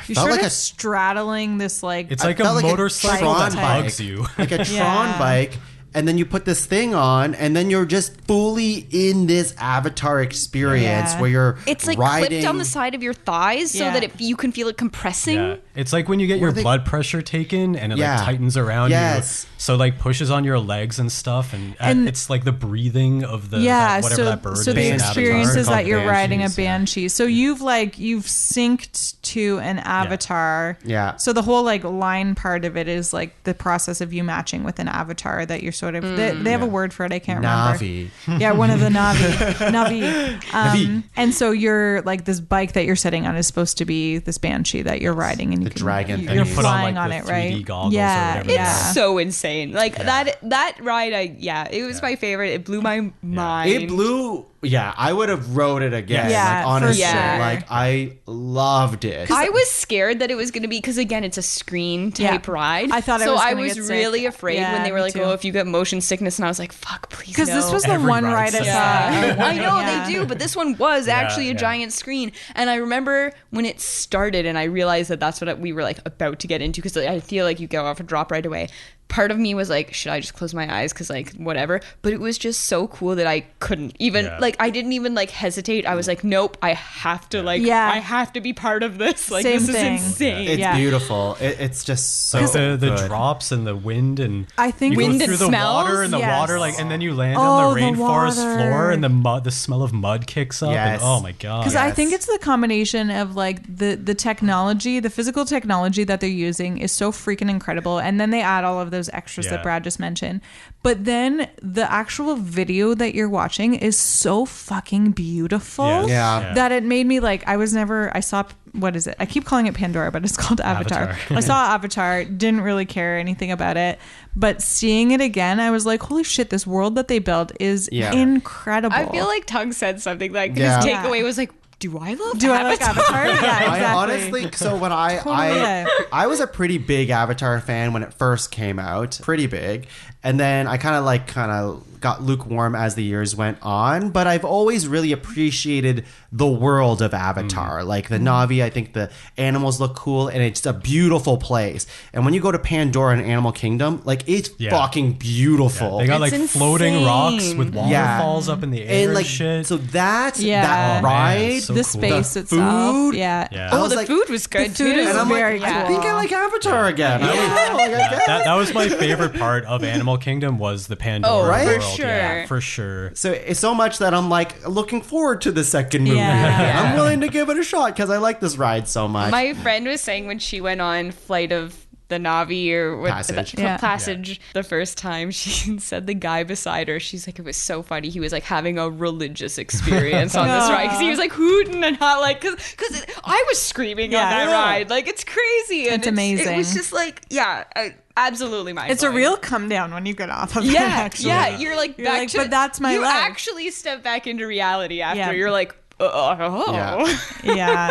You felt sort like of straddling this like. It's like a felt like a motorcycle that Tron bugs bike. you. Like a Tron bike. And then you put this thing on, and then you're just fully in this Avatar experience where you're It's like riding. clipped on the side of your thighs so that you can feel it compressing. Yeah. It's like when you get your blood pressure taken and it like tightens around you. So like pushes on your legs and stuff. And it's like the breathing of the whatever that bird is. So the in experience Avatar. is that you're riding a banshees, banshee. So you've synced to an avatar. Yeah. So the whole like line part of it is like the process of you matching with an avatar that you're sort of they have a word for it. I can't Navi. remember. Yeah, one of the Navi. And so you're like this bike that you're sitting on is supposed to be this banshee that you're riding, and The dragon you're thing. Put on, flying like, on the it, right? 3D goggles or yeah, whatever. yeah. So insane. Like that ride, it was my favorite. It blew my mind. It blew. Yeah, I would have rode it again. Yeah, like, honestly, for sure. like I loved it. I was scared that it was going to be, because again, it's a screen type ride. I thought I so. was I gonna was get really sick. afraid Yeah, when they were me like, too. "Oh, if you get motion sickness," and I was like, "Fuck, please." Because this was the Every one ride ride I says saw. I know they do, but this one was actually a yeah. giant screen. And I remember when it started, and I realized that that's what we were like about to get into, because I feel like you go off a drop right away. Part of me was like, should I just close my eyes? Because like whatever. But it was just so cool that I couldn't even like, I didn't even like hesitate. I was like, nope, I have to I have to be part of this. Like Same this thing. is insane. It's beautiful. It's just so Like the good. drops and the wind, and I think you Wind go and through the smells? water and the Yes. water, like, and then you land Oh, on the the rainforest water. floor, and the smell of mud kicks up. Yes. And, oh my god! Because I think it's the combination of like the technology, the physical technology that they're using is so freaking incredible, and then they add all of those extras that Brad just mentioned. But then the actual video that you're watching is so fucking beautiful that it made me like, I saw, what is it? I keep calling it Pandora, but it's called Avatar. I saw Avatar, didn't really care anything about it, but seeing it again, I was like, holy shit, this world that they built is incredible. I feel like Tug said something like his Yeah. takeaway was like, do I love like Avatar? Yeah, exactly. I honestly, so when I was a pretty big Avatar fan when it first came out, pretty big, And then I kind of got lukewarm as the years went on, but I've always really appreciated the world of Avatar. Like the Na'vi, I think the animals look cool, and it's a beautiful place. And when you go to Pandora and Animal Kingdom, like it's fucking beautiful. They got It's like floating insane. rocks with waterfalls up in the air and like shit. so that Yeah. ride, Man, so The cool. space The itself. food. Yeah. Yeah. I Oh, was the like- food was good the food too. is and I'm very like, I cool. think I like Avatar again. That was my favorite part of Animal Kingdom was the Pandora right? world. For sure. Yeah, for sure. So it's so much that I'm like looking forward to the second movie. Yeah. I'm willing to give it a shot because I like this ride so much. My friend was saying when she went on Flight of the Na'vi or what, Passage. Yeah. Passage the first time, she said the guy beside her, she's like, it was so funny. He was like having a religious experience on this ride because he was like hooting and not like because I was screaming on that ride. Like it's crazy. And It's amazing. It was just like absolutely mind. It's a real come down when you get off of it. yeah, Actually. yeah. You're like You're back like, to but that's my you life. actually step back into reality after Yeah. you're like Yeah. Yeah.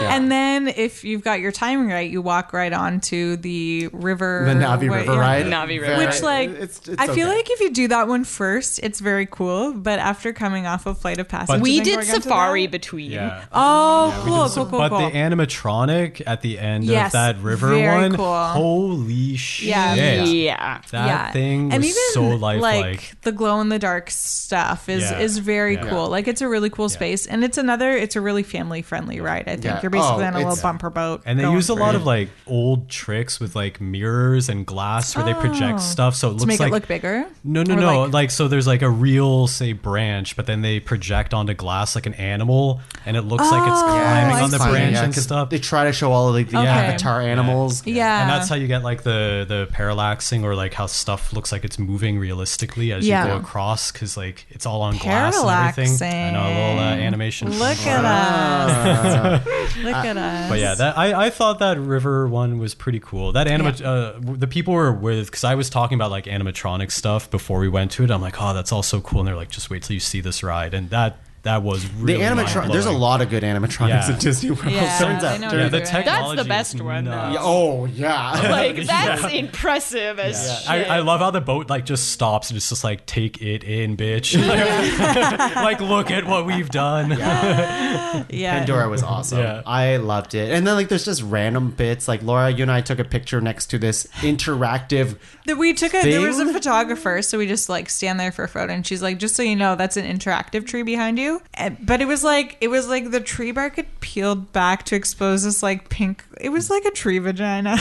And then if you've got your timing right, you walk right onto the river. The Na'vi River ride. Na'vi River. Which, like, it's I feel okay. like if you do that one first, it's very cool. But after coming off of Flight of Passage, we and did going onto safari that- between. Yeah. Oh, We cool, did cool, cool, But cool. the animatronic at the end Yes, of that river very one, cool. holy shit. Yeah. Yeah. That thing was and even so lifelike. like the glow in the dark stuff is Yeah. very Yeah. cool. Like it's a really cool space, and it's a really family friendly ride. I think Yeah. you're basically Oh, on a little it's- bumper boat, And they going use a lot through of like old tricks with like mirrors and glass where they project stuff, so it looks to make like it look bigger. no, Or like so there's like a real say branch, but then they project onto glass like an animal, and it looks like it's climbing I on the see. branch and 'cause stuff. They try to show all of like, the Okay. Avatar animals. Yeah. And that's how you get like the parallaxing or like how stuff looks like it's moving realistically as Yeah. you go across because like it's all on glass and everything. I know, a little animation. Look at us. Look at us. But yeah, that I thought that river one was pretty cool. That the people were with, because I was talking about like animatronic stuff before we went to it. I'm like, oh, that's all so cool, and they're like, just wait till you see this ride, and that was really The animatronic. There's a mind-blowing. lot of good animaturonics Yeah. in Disney World. Yeah, Turns I out. know Yeah, you're the right. technology. That's the best is one, though. nuts. Yeah, oh yeah. Like that's impressive as shit. I love how the boat like just stops and it's just like take it in, bitch. Like look at what we've done. Yeah. Pandora was awesome. Yeah. I loved it. And then like there's just random bits. Like Laura, you and I took a picture next to this interactive. We took there was a Thing? photographer, so we just like stand there for a photo, and she's like, just so you know, that's an interactive tree behind you. But it was like the tree bark had peeled back to expose this like pink, it was like a tree vagina.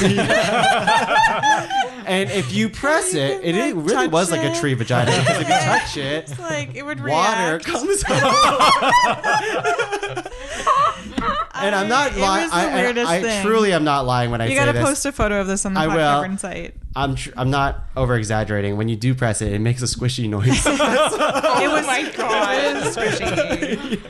And if you press it, can, like, really touch was like a it. tree vagina. Because if you touch it, It's like it would water react. comes out. And I'm not It lying. was the weirdest I thing. truly am not lying when I You say gotta this. post a photo of this on the I Pod will. Cavern site. I'm not over exaggerating. When you do press it, it makes a squishy noise. It was my God. It was squishy.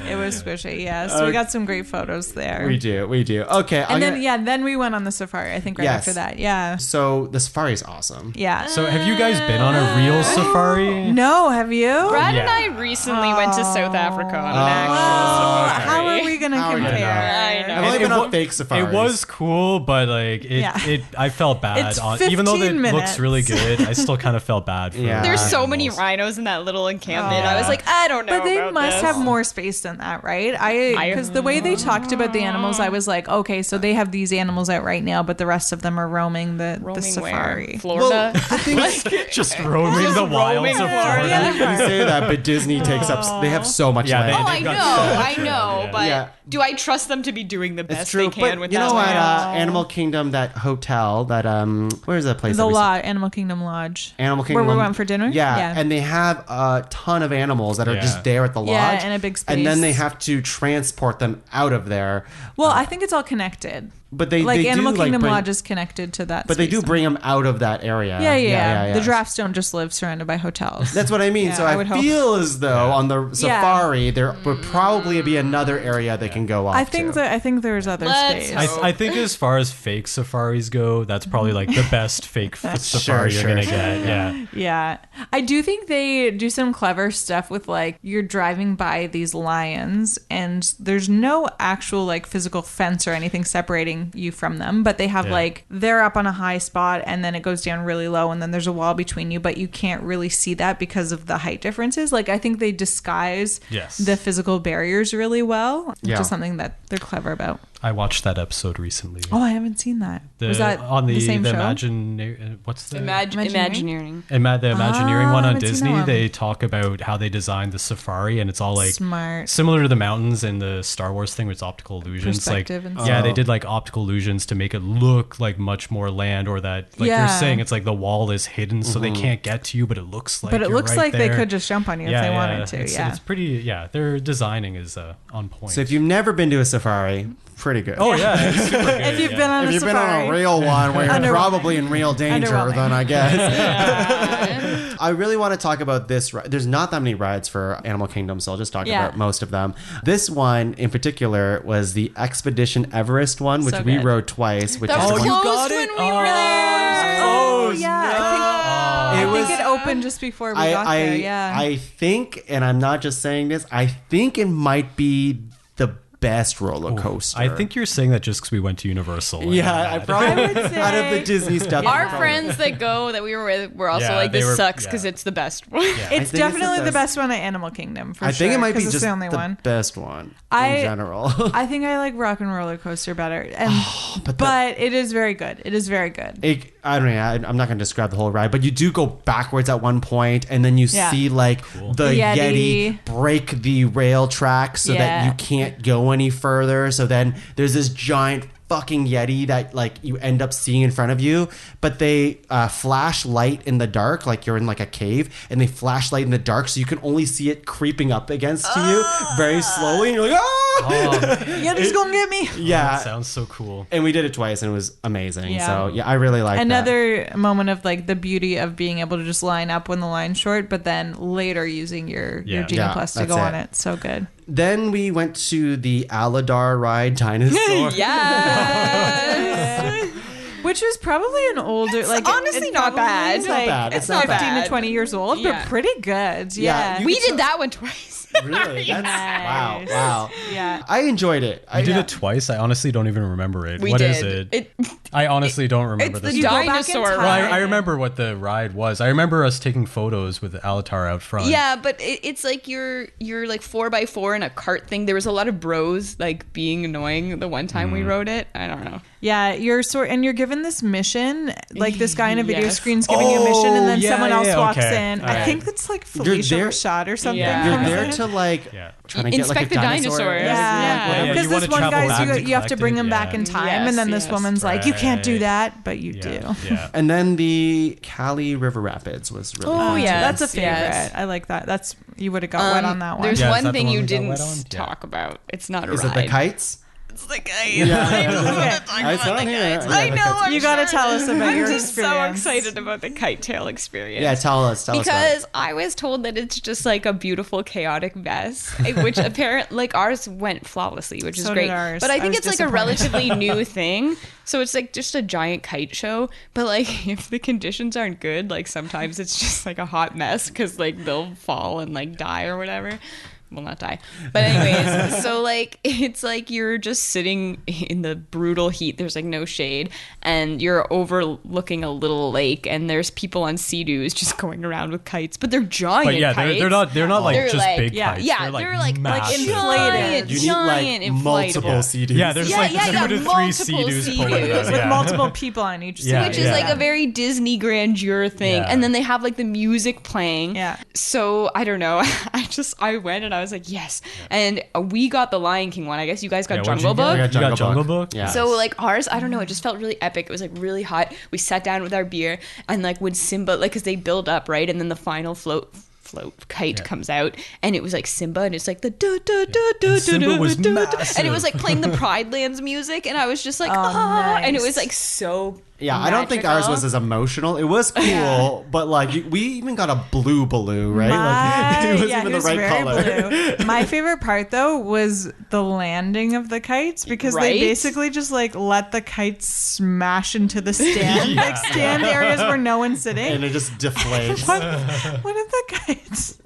It was squishy. Yeah. So we got some great photos there. we do. Okay. And then we went on the safari. I think right Yes. after that. Yeah. So the safari is awesome. Yeah. So have you guys been on a real safari? No, have you? Brad and Yeah. I recently went to South Africa on an Oh. actual safari. How are we gonna How are you compare? I know. I've only It been wa- on fake safaris. It was cool, but like Yeah. I felt bad It's on even though 15 it minutes. looks really good. I still kind of felt bad for Yeah. There's so many animals. rhinos in that little encampment. Oh. I was like, I don't know. But they about must this. have more space than that, right? Because the way they talked about the animals, I was like, okay, so they have these animals out right now, but the rest of them are roaming the Roaming safari. where? Florida. Just roaming the wilds of Florida. Florida. You say that, but Disney takes up. They have so much Yeah, land. Oh, I They've know, got so I much, know, yeah. but Yeah. do I trust them to be doing the best It's true, they can but with you that know what? land? Animal Kingdom, that hotel, that where's that place? The that we saw? Animal Kingdom Lodge. Animal Kingdom, Where we went for dinner? Yeah, Yeah. and they have a ton of animals that are Yeah. just there at the lodge. Yeah, and a big And then space. they have to transport them out of there. Well, I think it's all connected. But they Like they Animal do, Kingdom bring, Lodge is connected to that. But they do space. bring them out of that area. Yeah. The giraffes don't just live surrounded by hotels. That's what I mean. Yeah, So I I would hope. feel as though on the safari there would probably be another area they can go off. I think there's other Let's space. hope. I think as far as fake safaris go, that's probably like the best fake safari you're sure, gonna sure, get. Yeah. Yeah. I do think they do some clever stuff with like you're driving by these lions and there's no actual like physical fence or anything separating separating you from them, but they have like, they're up on a high spot and then it goes down really low and then there's a wall between you, but you can't really see that because of the height differences. Like, I think they disguise the physical barriers really well, which is something that they're clever about. I watched that episode recently. Oh, I haven't seen that. Was that on the same show? What's the Imagineering? the Imagineering one I on haven't seen Disney? that one. They talk about how they designed the safari, and it's all like Smart. similar to the mountains in the Star Wars thing, with its optical illusions. Like, Perspective and yeah, stuff. they did like optical illusions to make it look like much more land, or that, like you're saying, it's like the wall is hidden, so they can't get to you, but it looks like. But it you're looks right like there. they could just jump on you if they wanted to. It's pretty. Yeah, their designing is on point. So if you've never been to a safari, pretty good. oh yeah, it's super good. If you've been on If a you've been safari, on a real one where you're Underwhelming. probably in real danger, Underwhelming. then I guess. I really want to talk about this. There's not that many rides for Animal Kingdom, so I'll just talk about most of them. This one in particular was the Expedition Everest one, which So we good. rode twice. Which That is was the one- closed when we were there. Oh, yeah. I It think was- it opened just before we got there. Yeah. I think, and I'm not just saying this, I think it might be the best roller coaster. I think you're saying that just because we went to Universal. and Yeah, I that. probably I would say- out of the Disney stuff. Our probably- friends that go that we were with were also Yeah, like, they this were- sucks because yeah. it's the best one. Yeah. It's think it's the definitely the best. best one at Animal Kingdom, for I sure. think it might be 'cause it's just the only one. best one I- in general. I think I like Rock and Roller Coaster better, and but but it is very good. It is very good. I don't know. I'm not going to describe the whole ride, but you do go backwards at one point, and then you Yeah. see like the Yeti. Yeti break the rail track so that Yeah. you can't go any further. So then there's this giant fucking Yeti that like you end up seeing in front of you, but they flash light in the dark, like you're in like a cave, and they flash light in the dark, so you can only see it creeping up against to you very slowly, and you're like, Yeti's gonna get me. yeah. That sounds so cool. And we did it twice, and it was amazing. Yeah. So yeah, I really like that. Another moment of like the beauty of being able to just line up when the line's short, but then later using your Genie Yeah, Plus to that's go it. on it. So good. Then we went to the Aladar ride, Dinosaur. Yes. Which was probably an older, like honestly it not probably bad. was, It's not like, bad. It's not 15 bad. to 20 years old, Yeah. but pretty good. Yeah, Yeah. you We did that one twice. Really? That's, Nice. wow. Yeah. I enjoyed it. I did it twice. I honestly don't even remember it. We What did. is it? It I honestly don't remember it's this. the You go back in dinosaur time. Well, ride. I remember what the ride was. I remember us taking photos with the Alatar out front. Yeah, but it's like you're like 4x4 in a cart thing. There was a lot of bros like being annoying the one time we rode it. I don't know. Yeah, you're you're given this mission, like this guy in a video Yes. screen's giving you a mission, and then yeah, someone else yeah, walks okay. in. All I right. think that's like Felicia there- Rashad or something. Yeah. You're comes there in. to like Yeah. trying to get like Inspect a the dinosaur. dinosaurs. Yeah, Yeah, because you this wanna one travel guy's back to you have to bring collect him it, back yeah. in time, Yes, and then this yes. woman's like, "You can't do Right. that, but you do." Yeah. And then the Cali River Rapids was really Oh, fun. yeah. That's a Yes, favorite. yes. I like that. That's you would have got wet on that one. There's Yeah, is one that the thing one you we got didn't wet on? Yeah. talk about. It's not a Is ride. it the kites? It's the kites. Yeah. I just want Okay. to talk I about saw the it here. kites. Yeah, I the know. kites. I'm You gotta sure. tell us about I'm your just so experience. excited about the kite tail experience. Yeah, tell us about it. Because I was told that it's just like a beautiful chaotic mess, which apparently like ours went flawlessly, which is So great. did ours. But I I think was it's like a disappointed. relatively new thing. So it's like just a giant kite show. But like if the conditions aren't good, like sometimes it's just like a hot mess because like they'll fall and like die or whatever. Well, not die. But anyways, so like it's like you're just sitting in the brutal heat. There's like no shade, and you're overlooking a little lake, and there's people on Sea-Doos just going around with kites, but they're giant. But yeah, kites. they're not like They're just like- big yeah, kites. Yeah, they're like massive. giant, you need giant like inflatable. multiple CDs. Yeah, there's like 2 to 3 multiple Sea-Doos pulling Sea-Doos. them. with Yeah. multiple people on each side. Yeah, Which is like a very Disney grandeur thing. Yeah. And then they have like the music playing. Yeah. So I don't know. I went and I was like, yes. And we got the Lion King one. I guess you guys got Yeah, what'd Jungle you get? Book. We got You got Jungle Jungle Book. Book? Yeah. So like ours, I don't know, it just felt really epic. It was like really hot. We sat down with our beer and like when Simba, like because they build up, right? And then the final float kite comes out and it was like Simba and it's like the do do do do And Simba do was do massive. and it was like playing the Pride Lands music and I was just like nice. and it was like so Yeah, I don't think ours magical. was as emotional. It was cool, but like we even got a blue balloon, right? Like it was even the was right very color. blue. My favorite part though was the landing of the kites because they Right? basically just like let the kites smash into the stand, like stand areas where no one's sitting. And it just deflates. What if the kites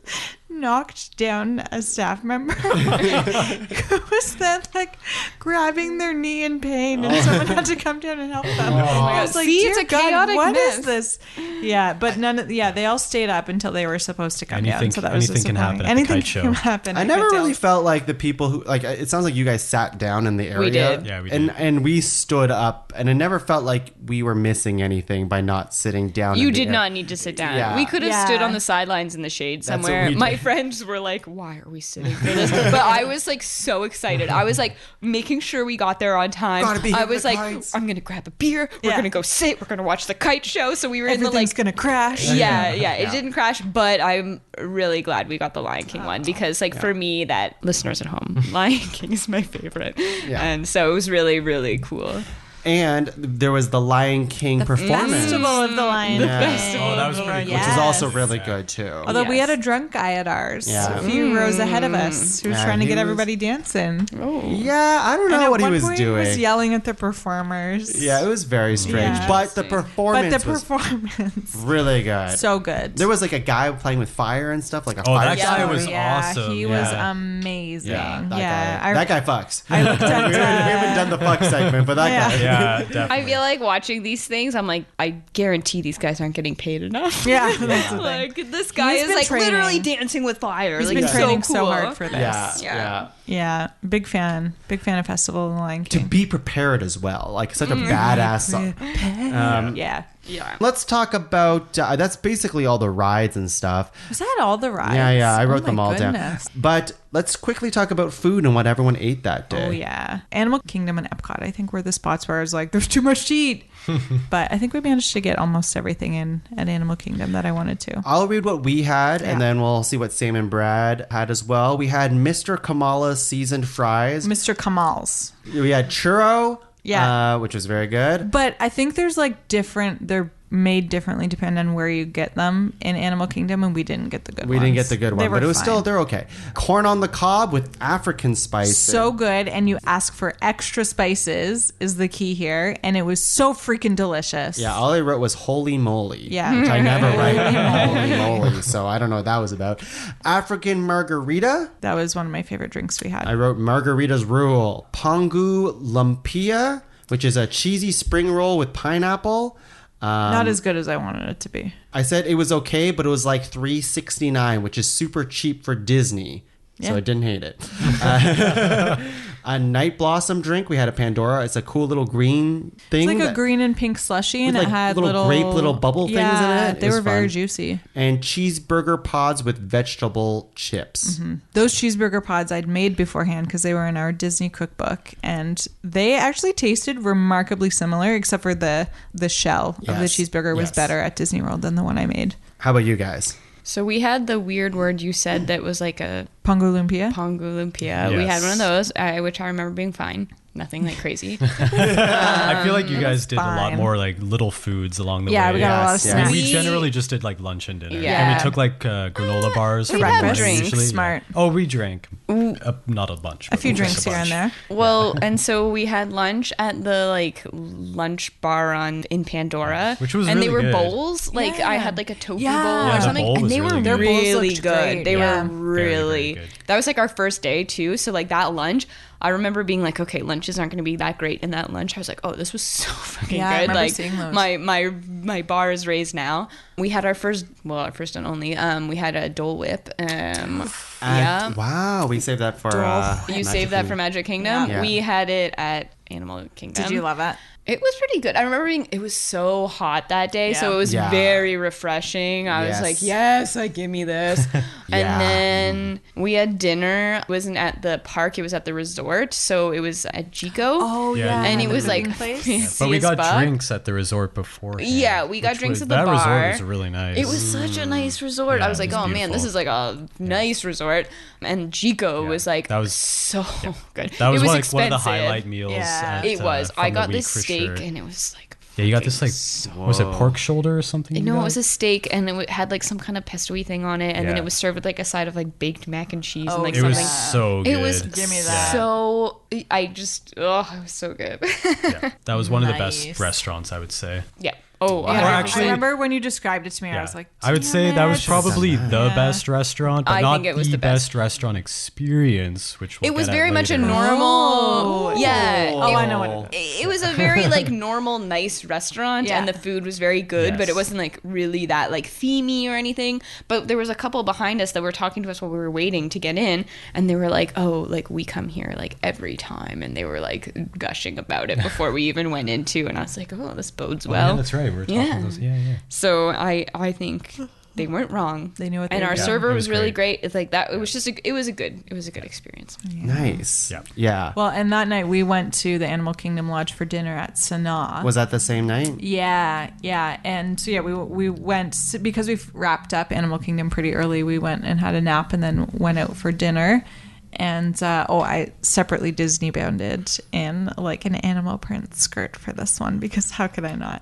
knocked down a staff member who was then like grabbing their knee in pain, and someone had to come down and help them. I was like, See, dear it's a God, chaotic what is mess. this? Yeah, but they all stayed up until they were supposed to come down. Anything- So that was anything can happen at the Anything kite show. can happen. I at never kite really tails. felt like the people who like. It sounds like you guys sat down in the area. did. Yeah, we did. And we stood up, and it never felt like we were missing anything by not sitting down. You in the did air. not need to sit down. Yeah. We could have Yeah. stood on the sidelines in the shade That's what somewhere. we My did. friends were like, why are we sitting for this? But I was like so excited. I was like making sure we got there on time. Gotta be here I for was the like, kites. I'm going to grab a beer. We're Yeah. going to go sit. We're going to watch the kite show. So we were in the Everything's like, gonna crash. yeah, it didn't crash, but I'm really glad we got the Lion King one because like for me, that listeners at home, Lion King is my favorite. Yeah. And so it was really, really cool. And there was the Lion King performance, Festival of the Lion Yeah. King. Oh, that was pretty cool. which is also Yes. really good too. Although we Yes. had a drunk guy at ours, Yeah. a few rows ahead of us, who was Yeah, trying to he get was- everybody dancing. Yeah, I don't And know at what he one was point doing. He was yelling at the performers. Yeah, it was very strange, Yeah. but the But performance the was performance, really good. so good. There was like a guy playing with fire and stuff, like a Oh, fire. that guy starter. was awesome. He was Yeah. amazing. Yeah, Yeah, that guy fucks. I looked at, we haven't done the fuck segment, but that Yeah. guy. Yeah, definitely. I feel like watching these things, I'm like, I guarantee these guys aren't getting paid enough. Yeah, that's the thing. Like this guy He's is been like training. literally dancing with fire. He's like been it's training so so cool. hard for this. Yeah, Yeah. yeah. Yeah, big fan of Festival of the Lion To King. be prepared as well, like such a badass song. Yeah. Yeah. Let's talk about that's basically all the rides and stuff. Was that all the rides? Yeah, I Oh wrote my them all goodness. down. But let's quickly talk about food and what everyone ate that day. Oh yeah, Animal Kingdom and Epcot, I think, were the spots where I was like, "There's too much to eat," but I think we managed to get almost everything in at Animal Kingdom that I wanted to. I'll read what we had, Yeah. and then we'll see what Sam and Brad had as well. We had Mr. Kamala's seasoned fries. Mr. Kamal's, We had churro, Yeah. which was very good. but I think there's like different. They're made differently depending on where you get them in Animal Kingdom, and we didn't get the good. We ones. didn't get the good They one, were but it was fine. still, they're okay. Corn on the cob with African spice. So good, and you ask for extra spices is the key here, and it was so freaking delicious. Yeah, all I wrote was holy moly. Yeah. Which I never write holy moly, so I don't know what that was about. African margarita. That was one of my favorite drinks we had. I wrote margaritas rule. Pongu lumpia, which is a cheesy spring roll with pineapple. Not as good as I wanted it to be. I said it was okay, but it was like $3.69, which is super cheap for Disney. So Yeah. I didn't hate it. A night blossom drink. We had a Pandora. It's a cool little green thing. It's like a that- green and pink slushy, and with, it like, had little grape, little bubble things in yeah, it. They It's were very fun. juicy. And cheeseburger pods with vegetable chips. Those cheeseburger pods I'd made beforehand because they were in our Disney cookbook, and they actually tasted remarkably similar, except for the shell of the Yes. cheeseburger was Yes. better at Disney World than the one I made. How about you guys? So we had the weird word you said that was like a Pongu lumpia. pongu lumpia. We had Yes. one of those, which I remember being fine. Nothing like crazy. I feel like you guys did a lot fine. more like little foods along the Yeah, way. we got a lot of Yes, yes. snacks. We generally just did like lunch and dinner. Yeah. And we took like granola bars for had breakfast drinks. usually. Smart. Yeah. Oh, we drank. Not a bunch. A but few we drank drinks here and bunch. there. Well, and so we had lunch at the like lunch bar in Pandora, Which was and they really were good. bowls. Like I Yeah. had like a tofu Yeah. bowl Yeah, or the something, bowl and was they really were good. Their bowls really looked good. great. They Yeah. were Very, very really. good. That was like our first day too. So like that lunch. I remember being like, okay, lunches aren't going to be that great. In that lunch, I was like, oh, this was so fucking Yeah, I good. remember Like seeing those. my bar is raised now. We had our first and only. We had a Dole Whip. Yeah. Wow, we saved that for. You saved that for Magic Kingdom. Yeah. We had it at Animal Kingdom. Did you love it? It was pretty good. I remember it was so hot that day, so Yeah. it was Yeah. very refreshing. I was Yes. like, yes, give me this. Yeah. And then we had dinner. It wasn't at the park, it was at the resort. So it was at Jico. Oh Yeah, yeah, and it the was like cooking place. fancy But we as got fuck. drinks at the resort before. Yeah, we got drinks at the that bar. resort was really nice. It was such a nice resort. Yeah, I was like, it was oh man, this beautiful. is like a nice resort. And Jico was like That was- so good. That was, it was one of the expensive. highlight meals. Yeah. At, It was. from I the got week this for steak sure. and it was like Yeah, you got this like was it pork shoulder or something? you no, got? it was a steak, and it had like some kind of pesto-y thing on it, and then Yeah. it was served with like a side of like baked mac and cheese and Oh, like It was something. so good. It was Give me that. so. I just it was so good. Yeah, that was one of the best Nice. restaurants, I would say. Yeah. Oh, Yeah, actually- I remember when you described it to me, I was like, I would say that was "Damn it." probably the Yeah. best restaurant, but I not think it was the the best best. restaurant experience, which we'll It was get at very much a later. normal. Oh. Yeah. Oh, it, I know what it it was a very like normal, nice restaurant, Yeah. and the food was very good, but Yes. it wasn't like really that like themey or anything. But there was a couple behind us that were talking to us while we were waiting to get in, and they were like, "Oh, like we come here like every time," and they were like gushing about it before we even went into, and I was like, "Oh, this bodes Oh, well." yeah, that's right. We were talking Yeah. those. Yeah. So I think they weren't wrong. They knew what they and were our doing. server It was was really great. great. It's like that. It was just it was a good experience. Nice. Yeah. Yeah. Well, and that night we went to the Animal Kingdom Lodge for dinner at Sanaa. Was that the same night? Yeah, and so we went because we wrapped up Animal Kingdom pretty early. We went and had a nap and then went out for dinner. And I separately Disney bounded in like an animal print skirt for this one because how could I not?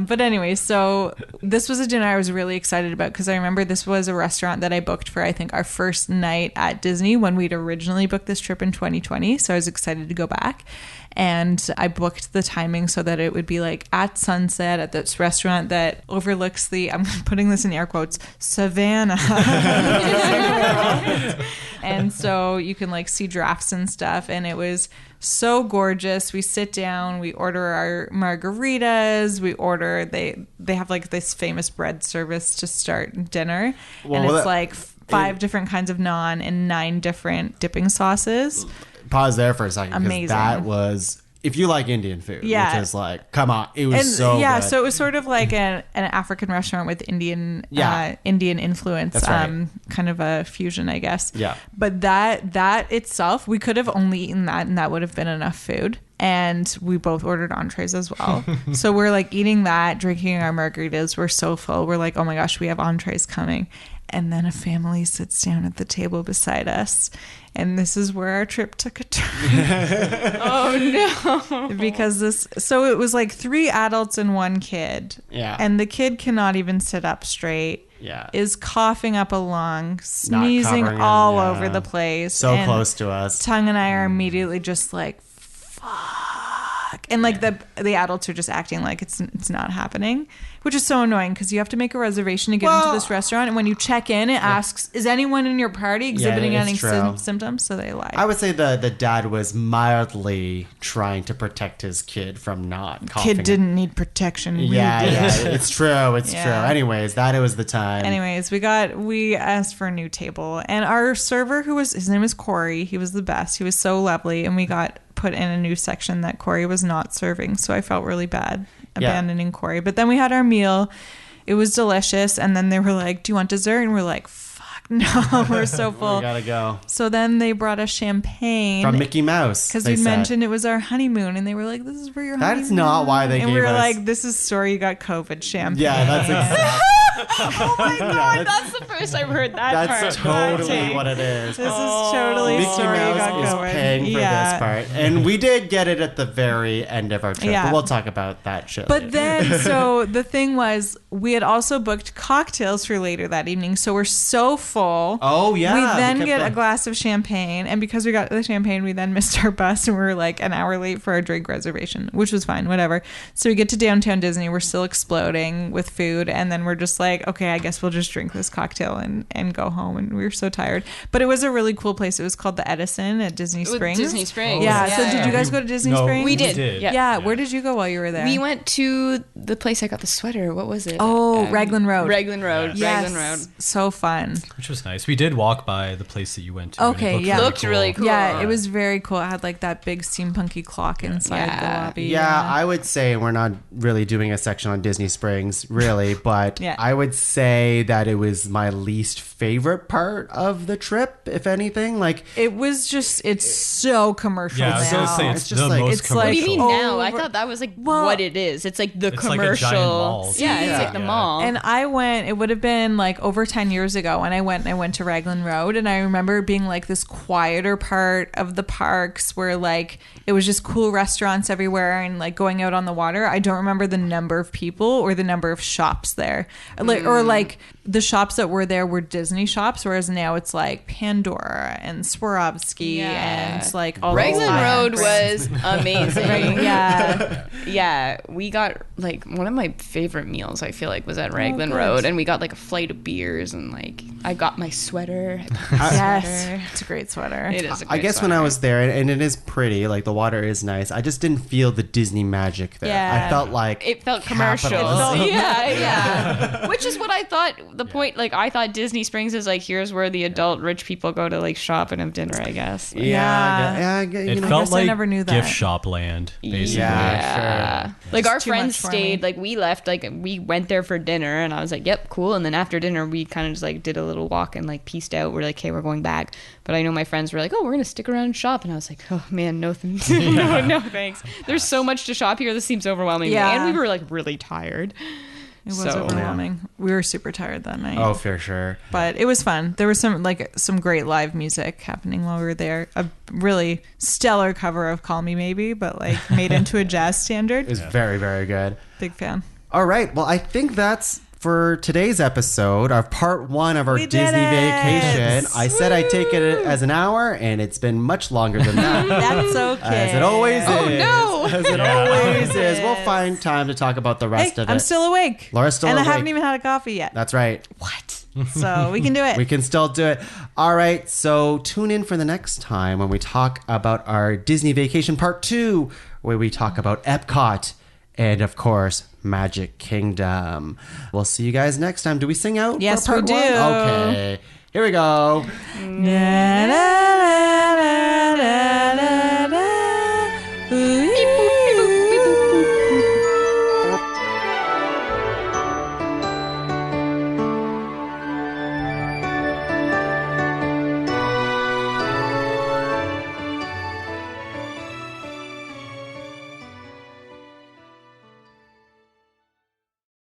But anyway, so this was a dinner I was really excited about because I remember this was a restaurant that I booked for I think our first night at Disney when we'd originally booked this trip in 2020. So I was excited to go back. And I booked the timing so that it would be like at sunset at this restaurant that overlooks the, I'm putting this in air quotes, Savannah. And so you can like see giraffes and stuff. And it was so gorgeous. We sit down, we order our margaritas, they have like this famous bread service to start dinner. Well, and it's like 5 different kinds of naan and 9 different dipping sauces. Pause there for a second. 'Cause Amazing. That was, if you like Indian food, Yeah. which is like, come on, it was And so good. so it was sort of like an African restaurant with Indian Indian influence, That's right. kind of a fusion, I guess. Yeah. But that itself, we could have only eaten that, and that would have been enough food. And we both ordered entrees as well. So we're like eating that, drinking our margaritas. We're so full. We're like, oh my gosh, we have entrees coming. And then a family sits down at the table beside us. And this is where our trip took a turn. Oh no! Because so it was like 3 adults and 1 kid. Yeah. And the kid cannot even sit up straight. Yeah. Is coughing up a lung, sneezing covering it, all yeah. over the place. So and close to us. Tongue and I are immediately just like, fuck. And like the adults are just acting like it's not happening, which is so annoying because you have to make a reservation to get into this restaurant. And when you check in, it asks, is anyone in your party exhibiting it's any true. symptoms? So they lie. I would say the dad was mildly trying to protect his kid from not coughing. Kid didn't need protection. We Yeah, did. yeah, it's true. It's Yeah. true. Anyways, that was the time. Anyways, we asked for a new table, and our server, his name was Corey, he was the best. He was so lovely, and we got put in a new section that Corey was not serving, so I felt really bad abandoning Corey. But then we had our meal. It was delicious, and then they were like, do you want dessert? And we're like, fuck no, we're so full. We gotta go. So then they brought us champagne. From Mickey Mouse. Because they we said. mentioned it was our honeymoon, and they were like, this is for your honeymoon. That's not why they and gave we were us- like, this is sorry you got COVID champagne. Yeah, that's exactly. Oh my god, that's the first I've heard that That's part. totally what it is. This is totally Mickey sorry you got Mouse is COVID. paying for this part, and we did get it at the very end of our trip. Yeah. But we'll talk about that shit. But later. then, so the thing was, we had also booked cocktails for later that evening. So we're so full. Oh, yeah, We we then kept get a going. glass of champagne. And because we got the champagne, we then missed our bus and we were like an hour late for our drink reservation, which was fine, whatever. So we get to downtown Disney. We're still exploding with food. And then we're just like, okay, I guess we'll just drink this cocktail and go home. And we were so tired. But it was a really cool place. It was called the Edison at Disney Springs. Disney Springs. Yeah. Yeah, So yeah. did you guys go to Disney No, Springs? We did. Yeah. Yeah. Where did you go while you were there? We went to the place I got the sweater. What was it? Oh, Raglan Road. Raglan Road. Yes. Raglan Road. So fun. Which was nice. We did walk by the place that you went to. and Okay, it yeah. Looked really cool. Yeah, it was very cool. It had like that big steampunky clock inside the Yeah. lobby. Yeah, I would say we're not really doing a section on Disney Springs, really, but Yeah. I would say that it was my least favorite part of the trip, if anything. Like, It was just, it's so commercial Yeah, I was gonna now. say It's it's, just the like- most it's like- What do you commercial. mean now? I Over- thought that was like Well, what it is. It's like the It's like a commercial. giant mall. Yeah, it's like the Yeah. mall. And I went, it would have been like over 10 years ago when I went to Raglan Road, and I remember it being like this quieter part of the parks where like it was just cool restaurants everywhere and like going out on the water. I don't remember the number of people or the number of shops there. Like, or like the shops that were there were Disney shops, whereas now it's like Pandora and Swarovski and like all Raglan Road brands. was amazing. Right, yeah. Yeah, we got like one of my favorite meals, I feel like, was at Raglan good. Road, and we got like a flight of beers, and like I got my sweater. Yes, it's a great sweater. It is a I great guess sweater. when I was there, and it is pretty, like the water is nice, I just didn't feel the Disney magic there. Yeah. I felt like It felt commercial. capitalism. Yeah. Which is what I thought. The point, like, I thought Disney Springs is like, here's where the adult rich people go to like shop and have dinner, I guess. Yeah. you It know, felt guess I like never knew that. gift shop land, basically. Yeah, sure. Like, Just our too friends much for me. stayed, like, we left, like, we went there for dinner, and I was like, yep, cool. And then after dinner, we kind of just, like, did a little walk and, like, pieced out. We're like, hey, we're going back. But I know my friends were like, oh, we're going to stick around and shop. And I was like, oh, man, no, no, thanks. There's so much to shop here. This seems overwhelming. Yeah. And we were, like, really tired. It was So- overwhelming. We were super tired that night. Oh, for sure. But it was fun. There was some great live music happening while we were there. A really stellar cover of Call Me Maybe, but like made into a jazz standard. It was very, very good. Big fan. All right. Well, I think that's for today's episode, our part 1 of our We did Disney it! vacation. I said I'd take it as an hour, and it's been much longer than that. That's okay. As it always Oh, is. no! As it always is. We'll find time to talk about the rest Hey, of it. I'm still awake. Laura's still and awake. I haven't even had a coffee yet. That's right. What? So we can do it. We can still do it. All right. So tune in for the next time when we talk about our Disney vacation part 2, where we talk about Epcot and, of course, Magic Kingdom. We'll see you guys next time. Do we sing out? Yes, for part we do. 1? Okay. Here we go. Na, na, na.